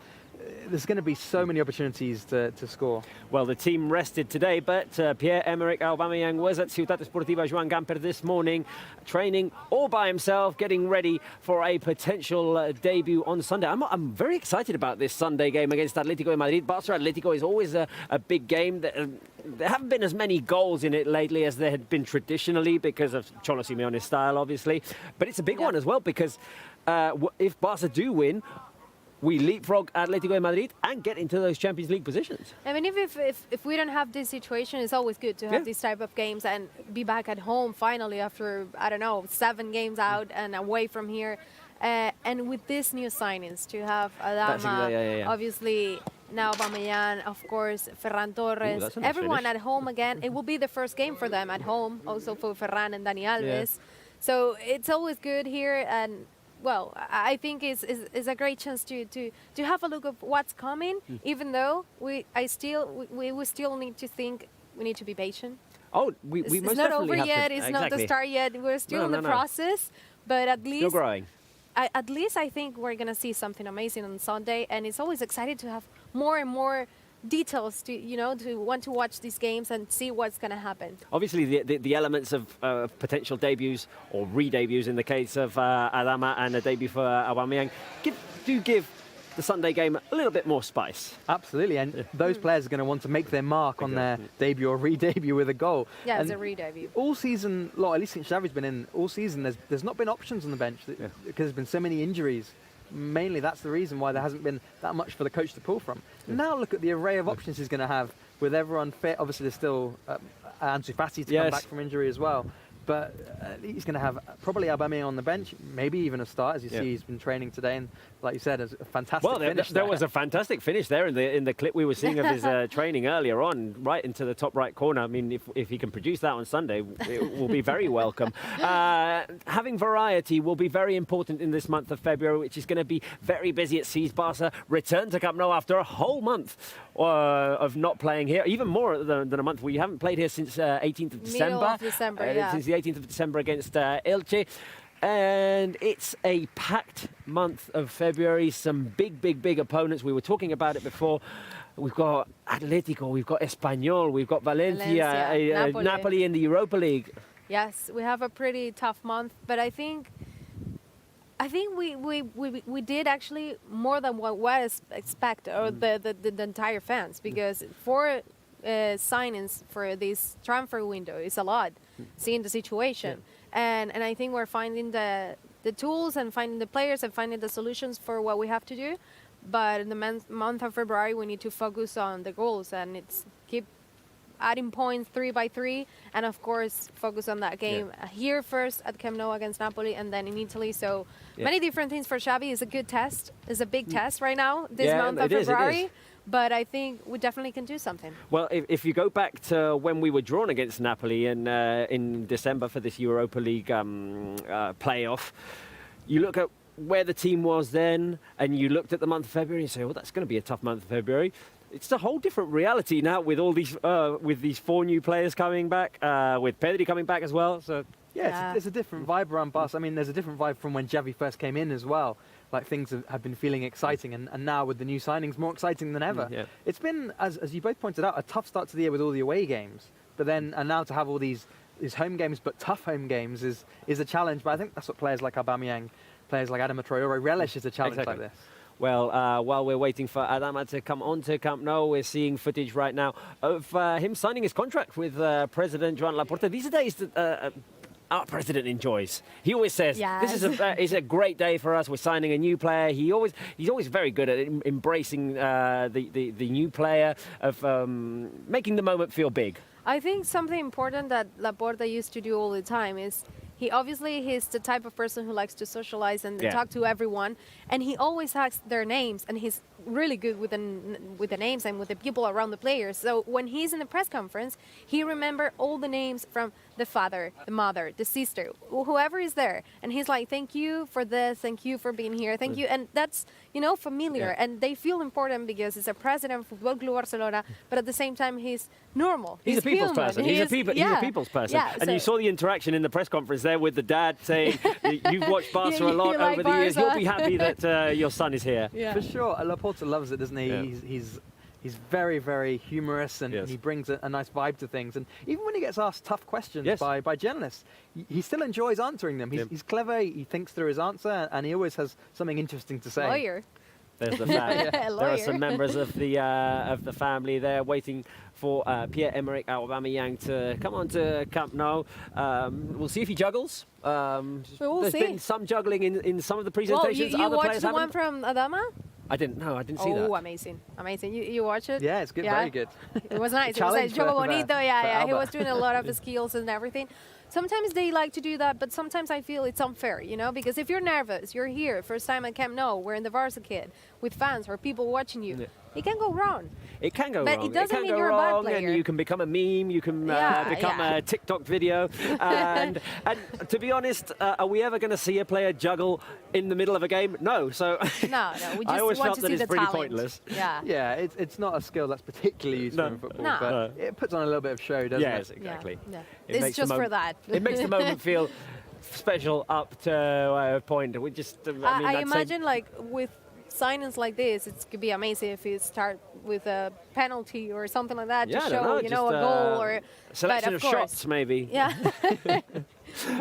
There's going to be so many opportunities to score. Well, the team rested today, but Pierre-Emerick Aubameyang was at Ciutat Esportiva Joan Gamper this morning, training all by himself, getting ready for a potential debut on Sunday. I'm very excited about this Sunday game against Atletico de Madrid. Barça Atletico is always a big game. There haven't been as many goals in it lately as there had been traditionally because of Cholo Simeone's style, obviously. But it's a big one as well because if Barca do win, we leapfrog Atletico de Madrid and get into those Champions League positions. I mean, if we don't have this situation, it's always good to have these type of games and be back at home finally after, I don't know, 7 games out and away from here. And with these new signings, to have Adama, obviously now Aubameyang, of course, Ferran Torres, everyone at home again. It will be the first game for them at home, also for Ferran and Dani Alves. So it's always good here, and well, I think it's a great chance to have a look at what's coming, even though we still need to think, we need to be patient. Oh, we it's most not definitely over have yet, to, it's exactly. not the start yet, we're still in the process, but at least... Still growing. At least I think we're going to see something amazing on Sunday, and it's always exciting to have more and more details to want to watch these games and see what's going to happen. Obviously, the elements of potential debuts or re-debuts in the case of Adama and a debut for Aubameyang do give the Sunday game a little bit more spice. Absolutely, and those players are going to want to make their mark on their debut or re-debut with a goal. Yeah, and it's a re-debut. All season, at least since Xavi's been in, all season there's not been options on the bench because there's been so many injuries. Mainly that's the reason why there hasn't been that much for the coach to pull from. Now look at the array of options he's going to have with everyone fit. Obviously there's still Ansu Fati to come back from injury as well. But he's going to have probably Aubameyang on the bench, maybe even a start. As you see, he's been training today, and like you said, a fantastic finish. There was a fantastic finish there in the clip we were seeing of his training earlier on, right into the top right corner. I mean, if he can produce that on Sunday, it will be very welcome. Having variety will be very important in this month of February, which is going to be very busy. It sees Barca return to Camp Nou after a whole month of not playing here, even more than a month. We haven't played here since 18th of December. Middle of December, since the 18th of December against Elche. And it's a packed month of February. Some big opponents. We were talking about it before. We've got Atletico, we've got Espanyol, we've got Valencia, Napoli in the Europa League. Yes, we have a pretty tough month, but I think we did actually more than what was expected, or the entire fans, because for signings for this transfer window is a lot, seeing the situation. And I think we're finding the tools and finding the players and finding the solutions for what we have to do. But in the month of February, we need to focus on the goals, and it's keep adding points 3 by 3, and of course focus on that game here first at Camp Nou against Napoli, and then in Italy. So many different things for Xavi. It's a good test. It's a big test right now this month of February. But I think we definitely can do something. Well, if you go back to when we were drawn against Napoli in December for this Europa League playoff, you look at where the team was then, and you looked at the month of February and say, well, that's going to be a tough month of February. It's a whole different reality now with all these with these 4 new players coming back, with Pedri coming back as well. So it's a different vibe around Barca. I mean, there's a different vibe from when Xavi first came in as well. Like, things have been feeling exciting, and now with the new signings, more exciting than ever. It's been, as you both pointed out, a tough start to the year with all the away games. But then, and now to have all these home games, but tough home games, is a challenge. But I think that's what players like Aubameyang, players like Adama Traore relish, is a challenge like this. Well, while we're waiting for Adama to come onto Camp Nou, we're seeing footage right now of him signing his contract with President Joan Laporta. These are days that our president enjoys. He always says, "This is a great day for us. We're signing a new player." He's always very good at embracing the new player, of making the moment feel big. I think something important that Laporta used to do all the time is he's the type of person who likes to socialize and talk to everyone, and he always asks their names, and he's really good with the names and with the people around the players. So when he's in the press conference, he remembers all the names from the father, the mother, the sister, whoever is there, and he's like, "Thank you for this, thank you for being here, thank you," and that's familiar, and they feel important because it's a president of Football Club Barcelona, but at the same time he's normal. He's a people's person. He's a people's person. Yeah, and you saw the interaction in the press conference there with the dad saying, "You've watched Barca a lot like over the years. Barca." You'll be happy that your son is here." For sure, Laporta loves it, doesn't he? Yeah. He's very, very humorous, and he brings a nice vibe to things. And even when he gets asked tough questions by journalists, he still enjoys answering them. He's clever, he thinks through his answer, and he always has something interesting to say. Lawyer. There's the family. There are some members of the family there waiting for Pierre-Emerick Aubameyang to come on to Camp Nou. We'll see if he juggles. There's been some juggling in some of the presentations. You Other watched players the haven't. one from Adama? I didn't see that. Oh, amazing. You watch it? Yeah, it's good, very good. It was nice. It was like Jogo Bonito, he was doing a lot of skills and everything. Sometimes they like to do that, but sometimes I feel it's unfair, because if you're nervous, you're here, first time at Camp Nou, we're in the Barca kid, with fans or people watching you, it can go wrong. It can go but wrong. It doesn't can mean go you're wrong, a bad player. and you can become a meme. You can become a TikTok video. and to be honest, are we ever going to see a player juggle in the middle of a game? No. So no. We just I always want felt to that see it's the pretty talent. pointless. Yeah. It's not a skill that's particularly useful in football, but it puts on a little bit of show, doesn't it? Yes, exactly. Yeah. It's just for that. It makes the moment feel special up to a point. We just. I imagine with signings like this, it could be amazing if you start with a penalty or something like that to show, a goal or selection of shots, maybe. Yeah.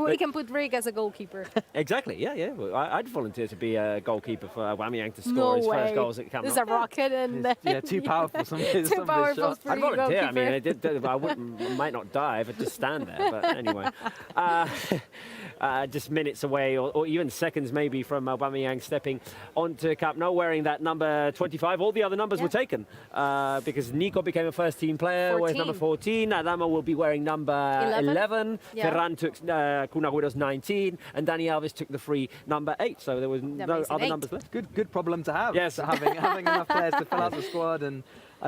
We can put Rick as a goalkeeper. Exactly. Yeah. Well, I'd volunteer to be a goalkeeper for Aubameyang to score his first goals at Camp Nou. There's a rocket and too powerful. Some of his shots. I'd volunteer. I mean, I might not dive. I'd just stand there. But anyway, just minutes away, or even seconds maybe from Aubameyang stepping onto Camp Nou wearing that number 25. All the other numbers were taken because Nico became a first-team player, wears number 14. Adama will be wearing number 11. Ferran took Kun Agüero's 19, and Dani Alves took the free number 8. So there was no other numbers left. Good problem to have. Yes, having enough players to fill out the squad and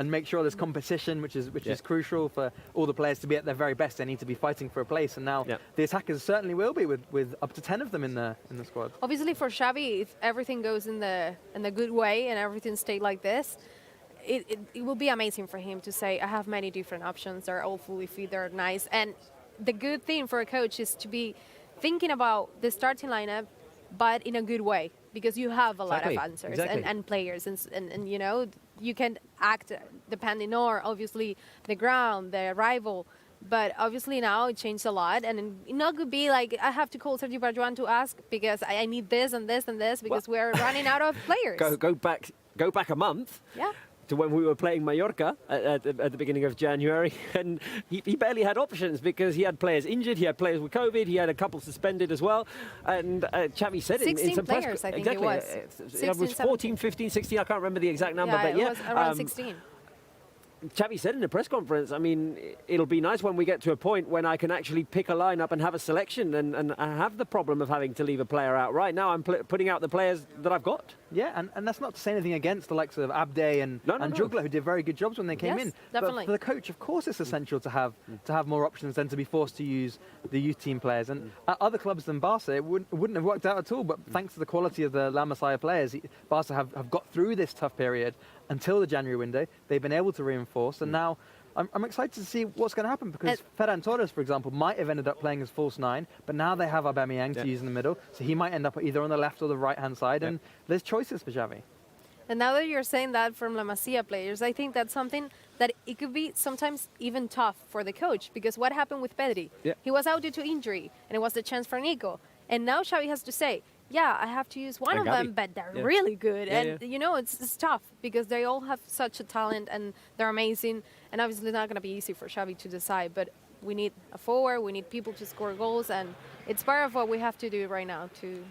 make sure there's competition, which is crucial for all the players to be at their very best. They need to be fighting for a place, and now the attackers certainly will be with up to 10 of them in the squad. Obviously, for Xavi, if everything goes in the good way and everything stayed like this, it will be amazing for him to say, I have many different options. They're all fully fit. They're nice. And the good thing for a coach is to be thinking about the starting lineup, but in a good way, because you have a lot of answers and players, and you can act depending on obviously the ground, the rival. But obviously now it changed a lot, and it not could be like I have to call Sergio Barjuan to ask because I need this and this and this because we're running out of players. Go back a month. Yeah. To when we were playing Mallorca at the beginning of January, and he barely had options because he had players injured, he had players with COVID, he had a couple suspended as well. And Xavi said 16 in some players, press, I think it was. it was 14, 15, 16, I can't remember the exact number, but it was around 16. Xavi said in the press conference, I mean, it'll be nice when we get to a point when I can actually pick a lineup and have a selection and have the problem of having to leave a player out. Right now, I'm putting out the players that I've got. Yeah, and that's not to say anything against the likes of Abde and Jugla, who did very good jobs when they came in. Definitely. But for the coach, of course, it's essential to have more options than to be forced to use the youth team players. And at other clubs than Barca, it wouldn't have worked out at all. But thanks to the quality of the La Masia players, Barca have got through this tough period until the January window. They've been able to reinforce, and now I'm excited to see what's going to happen, because Ferran Torres, for example, might have ended up playing as false 9, but now they have Aubameyang to use in the middle, so he might end up either on the left or the right-hand side, and there's choices for Xavi. And now that you're saying that from La Masia players, I think that's something that it could be sometimes even tough for the coach, because what happened with Pedri? He was out due to injury, and it was the chance for Nico. And now Xavi has to say, yeah, I have to use one of them, but they're really good. And, you know, it's tough, because they all have such a talent, and they're amazing. And obviously it's not going to be easy for Xavi to decide, but we need a forward, we need people to score goals, and it's part of what we have to do right now to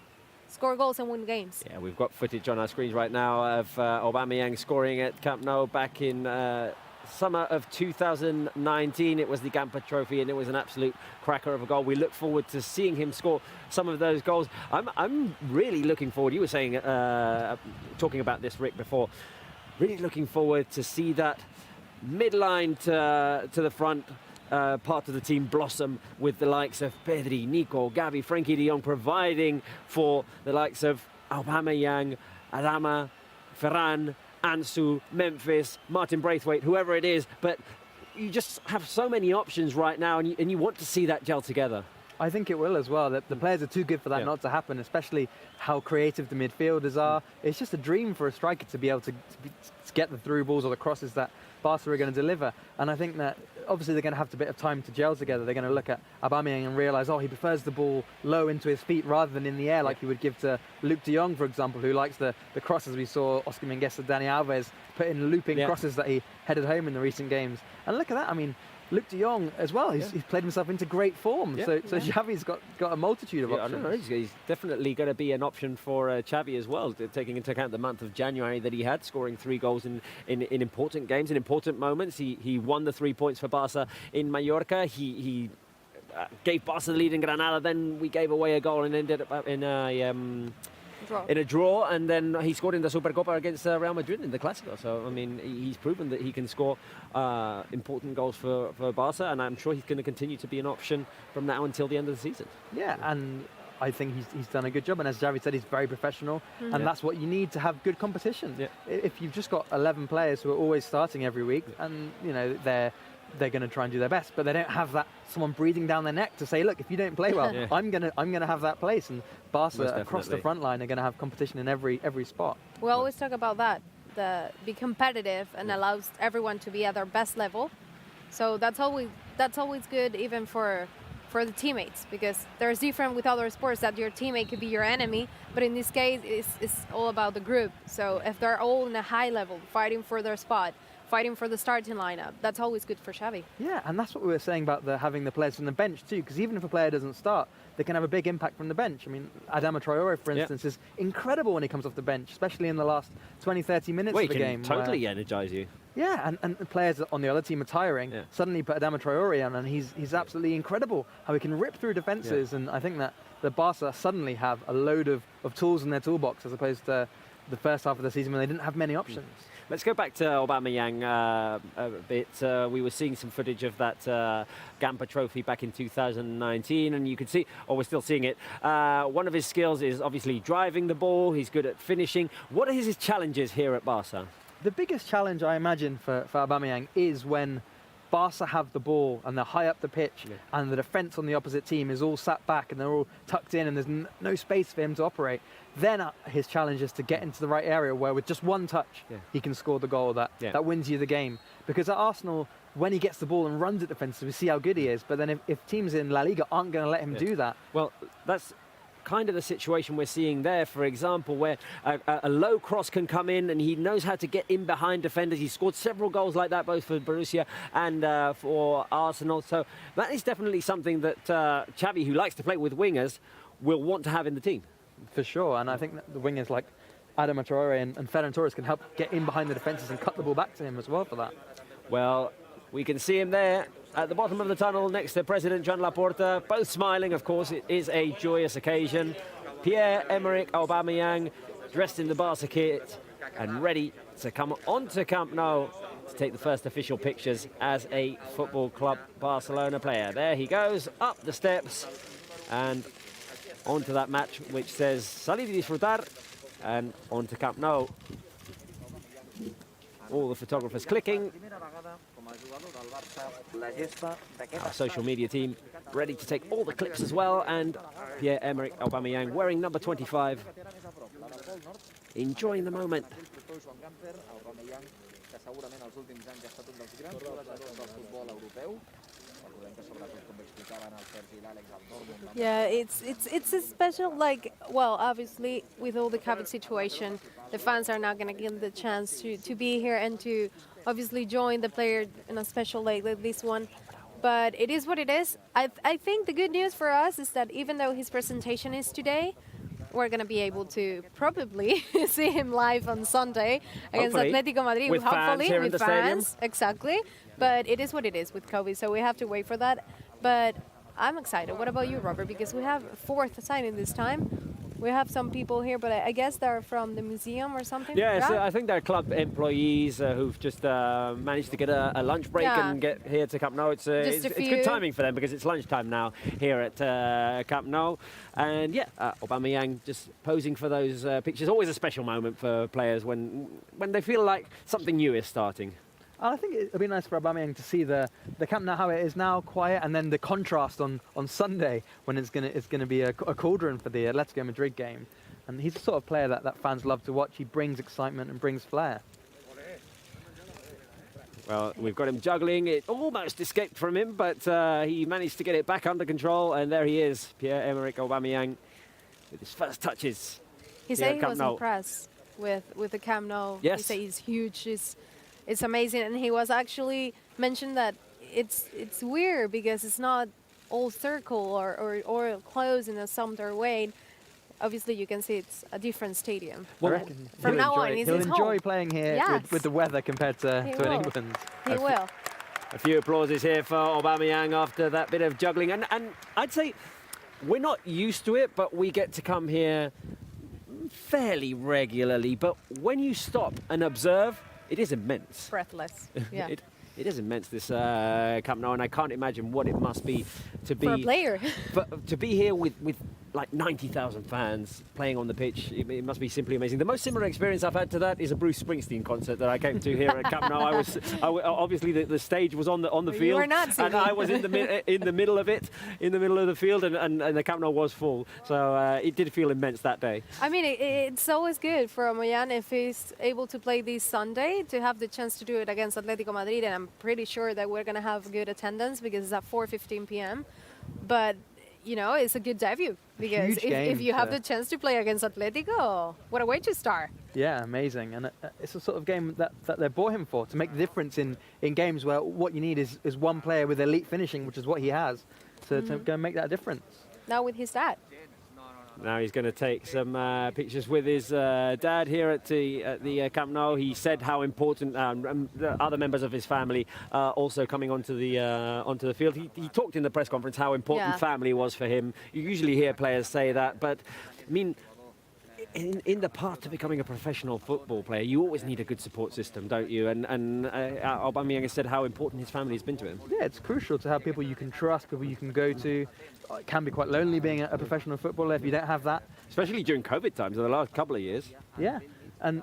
score goals and win games. Yeah, we've got footage on our screens right now of Aubameyang scoring at Camp Nou back in summer of 2019. It was the Gamper Trophy, and it was an absolute cracker of a goal. We look forward to seeing him score some of those goals. I'm really looking forward. You were saying, talking about this, Rick, before. Really looking forward to see that midline to the front part of the team blossom, with the likes of Pedri, Nico, Gavi, Frankie de Jong, providing for the likes of Aubameyang, Adama, Ferran, Ansu, Memphis, Martin Braithwaite, whoever it is. But you just have so many options right now, and you want to see that gel together. I think it will as well. The players are too good for that not to happen, especially how creative the midfielders are. It's just a dream for a striker to be able to get the through balls or the crosses that Barca are going to deliver. And I think that obviously they're going to have a bit of time to gel together. They're going to look at Aubameyang and realise, oh, he prefers the ball low into his feet rather than in the air, like he would give to Luke de Jong, for example, who likes the crosses. We saw Oscar Mingueza and Dani Alves put in looping crosses that he headed home in the recent games. And look at that. I mean, Luke de Jong as well, he's played himself into great form. So Xavi's got a multitude of options. He's definitely going to be an option for Xavi as well, taking into account the month of January that he had, scoring 3 goals in important games, in important moments. He won the 3 points for Barca in Mallorca. He gave Barca the lead in Granada, then we gave away a goal and ended up in a draw, and then he scored in the Supercopa against Real Madrid in the Clásico. So, I mean, he's proven that he can score important goals for Barca, and I'm sure he's going to continue to be an option from now until the end of the season. Yeah, and I think he's done a good job, and as Xavi said, he's very professional, and that's what you need to have good competition. If you've just got 11 players who are always starting every week, and, you know, they're going to try and do their best, but they don't have that someone breathing down their neck to say, look, if you don't play well, I'm gonna have that place. And Barca across the front line are going to have competition in every spot. We always talk about that, be competitive and allows everyone to be at their best level. So that's always good, even for the teammates, because there's different with other sports that your teammate could be your enemy, but in this case it's all about the group. So if they're all in a high level, fighting for their spot, fighting for the starting lineup, that's always good for Xavi. Yeah, and that's what we were saying about having the players from the bench too, because even if a player doesn't start, they can have a big impact from the bench. I mean, Adama Traore, for instance, is incredible when he comes off the bench, especially in the last 20-30 minutes of the game. Totally energise you. Yeah, and the players on the other team are tiring. Suddenly put Adama Traore on, and he's absolutely incredible how he can rip through defences. And I think that the Barca suddenly have a load of tools in their toolbox, as opposed to the first half of the season when they didn't have many options. Let's go back to Aubameyang a bit. We were seeing some footage of that Gamper Trophy back in 2019, and you could see, or we're still seeing it, one of his skills is obviously driving the ball. He's good at finishing. What are his challenges here at Barca? The biggest challenge, I imagine, for Aubameyang is when Barca have the ball and they're high up the pitch and the defence on the opposite team is all sat back and they're all tucked in and there's no space for him to operate. Then his challenge is to get into the right area where with just one touch he can score the goal that wins you the game. Because at Arsenal, when he gets the ball and runs it defensively, we see how good he is. But then if teams in La Liga aren't going to let him do that... Well, that's kind of the situation we're seeing there, for example, where a low cross can come in and he knows how to get in behind defenders. He scored several goals like that, both for Borussia and for Arsenal. So that is definitely something that Xavi, who likes to play with wingers, will want to have in the team. For sure, and I think that the wingers like Adama Traore and Ferran Torres can help get in behind the defences and cut the ball back to him as well for that. Well, we can see him there at the bottom of the tunnel next to President Joan Laporta, both smiling, of course. It is a joyous occasion. Pierre-Emerick Aubameyang, dressed in the Barca kit and ready to come onto Camp Nou to take the first official pictures as a Football Club Barcelona player. There he goes, up the steps and onto that match which says "Salid y disfrutar" and onto Camp Nou. All the photographers clicking. Our social media team ready to take all the clips as well, and Pierre-Emerick Aubameyang wearing number 25, enjoying the moment. Yeah, it's a special, like, well, obviously with all the COVID situation, the fans are not going to get the chance to be here and to obviously join the player in a special leg like this one. But it is what it is. I think the good news for us is that even though his presentation is today, we're going to be able to probably see him live on Sunday against Atletico Madrid. With hopefully, fans here in with the fans, stadium. exactly. But it is what it is with COVID, so we have to wait for that. But I'm excited. What about you, Robert? Because we have fourth signing this time. We have some people here, but I guess they're from the museum or something. Yeah, so I think they're club employees who've just managed to get a lunch break and get here to Camp Nou. It's good timing for them because it's lunchtime now here at Camp Nou. And yeah, Aubameyang just posing for those pictures. Always a special moment for players when they feel like something new is starting. I think it'd be nice for Aubameyang to see the Camp Nou how it is now, quiet, and then the contrast on Sunday when it's gonna be a cauldron for the Atletico Madrid game. And he's the sort of player that fans love to watch. He brings excitement and brings flair. Well, we've got him juggling. It almost escaped from him, but he managed to get it back under control. And there he is, Pierre-Emerick Aubameyang, with his first touches. He said he was impressed with the Camp Nou. Yes. He said he's huge. It's amazing, and he was actually mentioned that it's weird because it's not all circle or closed in a similar way. Obviously, you can see it's a different stadium. Well, from now on, he'll enjoy playing here with the weather compared to in England. He will. A few applauses here for Aubameyang after that bit of juggling, and I'd say we're not used to it, but we get to come here fairly regularly. But when you stop and observe, it is immense. Breathless. Yeah. It is immense, this Camp Nou, and I can't imagine what it must be to be for a player. to be here with like 90,000 fans playing on the pitch. It must be simply amazing. The most similar experience I've had to that is a Bruce Springsteen concert that I came to here at Camp Nou. Obviously the stage was on the field, you were not and I was in the middle of it, in the middle of the field, and the Camp Nou was full. So it did feel immense that day. I mean, it's always good for Aubameyang if he's able to play this Sunday to have the chance to do it against Atletico Madrid, and I'm pretty sure that we're going to have good attendance because it's at 4:15 p.m. But you know, it's a good debut because if you have the chance to play against Atletico, what a way to start. Yeah, amazing. And it's a sort of game that they bought him for, to make the difference in games where what you need is one player with elite finishing, which is what he has, to go and make that difference. Now with his dad. Now he's going to take some pictures with his dad here at the Camp Nou. He said how important the other members of his family also coming onto the field. He talked in the press conference how important family was for him. You usually hear players say that, but I mean, in the path to becoming a professional football player, you always need a good support system, don't you? And Aubameyang has said how important his family has been to him. Yeah, it's crucial to have people you can trust, people you can go to. It can be quite lonely being a professional footballer if you don't have that. Especially during COVID times in the last couple of years. Yeah. And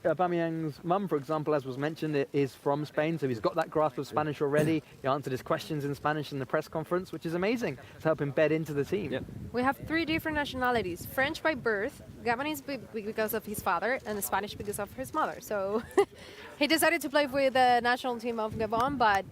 Aubameyang's mum, for example, as was mentioned, is from Spain, so he's got that grasp of Spanish already. He answered his questions in Spanish in the press conference, which is amazing to help him bed into the team. Yep. We have 3 different nationalities: French by birth, Gabonese because of his father, and Spanish because of his mother. So he decided to play with the national team of Gabon, but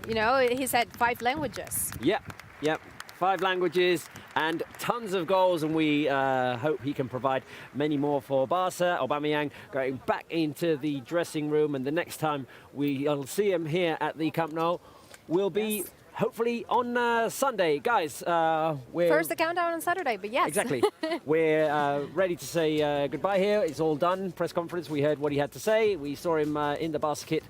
you know, he said 5 languages. Yep. 5 languages and tons of goals, and we hope he can provide many more for Barca. Aubameyang going back into the dressing room, and the next time we'll see him here at the Camp Nou will be hopefully on Sunday. Guys, we're... First the countdown on Saturday, but yes. Exactly. We're ready to say goodbye here. It's all done. Press conference, we heard what he had to say. We saw him in the Barca kit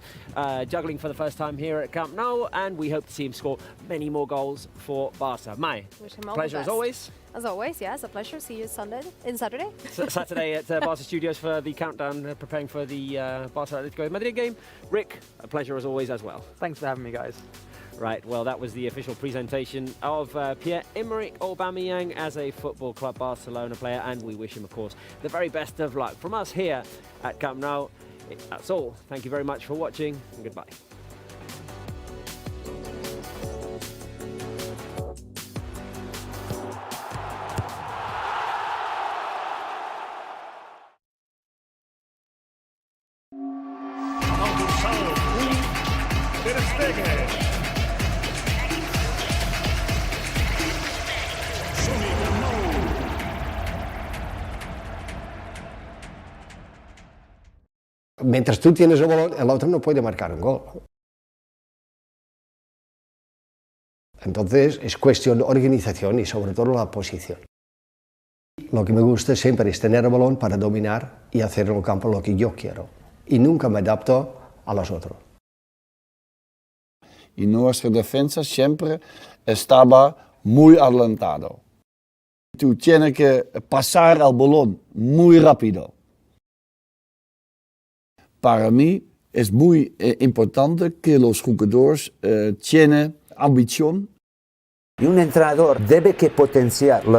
juggling for the first time here at Camp Nou, and we hope to see him score many more goals for Barca. Mai, pleasure as always. As always, yes, a pleasure. See you Saturday. Saturday at Barca Studios for the countdown, preparing for the Barca Atletico Madrid game. Rick, a pleasure as always as well. Thanks for having me, guys. Right, well, that was the official presentation of Pierre-Emerick Aubameyang as a Football Club Barcelona player, and we wish him, of course, the very best of luck. From us here at Camp Nou, that's all. Thank you very much for watching, and goodbye. Mientras tú tienes el balón, el otro no puede marcar un gol. Entonces es cuestión de organización y sobre todo la posición. Lo que me gusta siempre es tener el balón para dominar y hacer en el campo lo que yo quiero. Y nunca me adapto a los otros. Y nuestra defensa siempre estaba muy adelantado. Tú tienes que pasar el balón muy rápido. Para mí es muy importante que los jugadores tienen ambición. Y un entrenador debe que potenciar las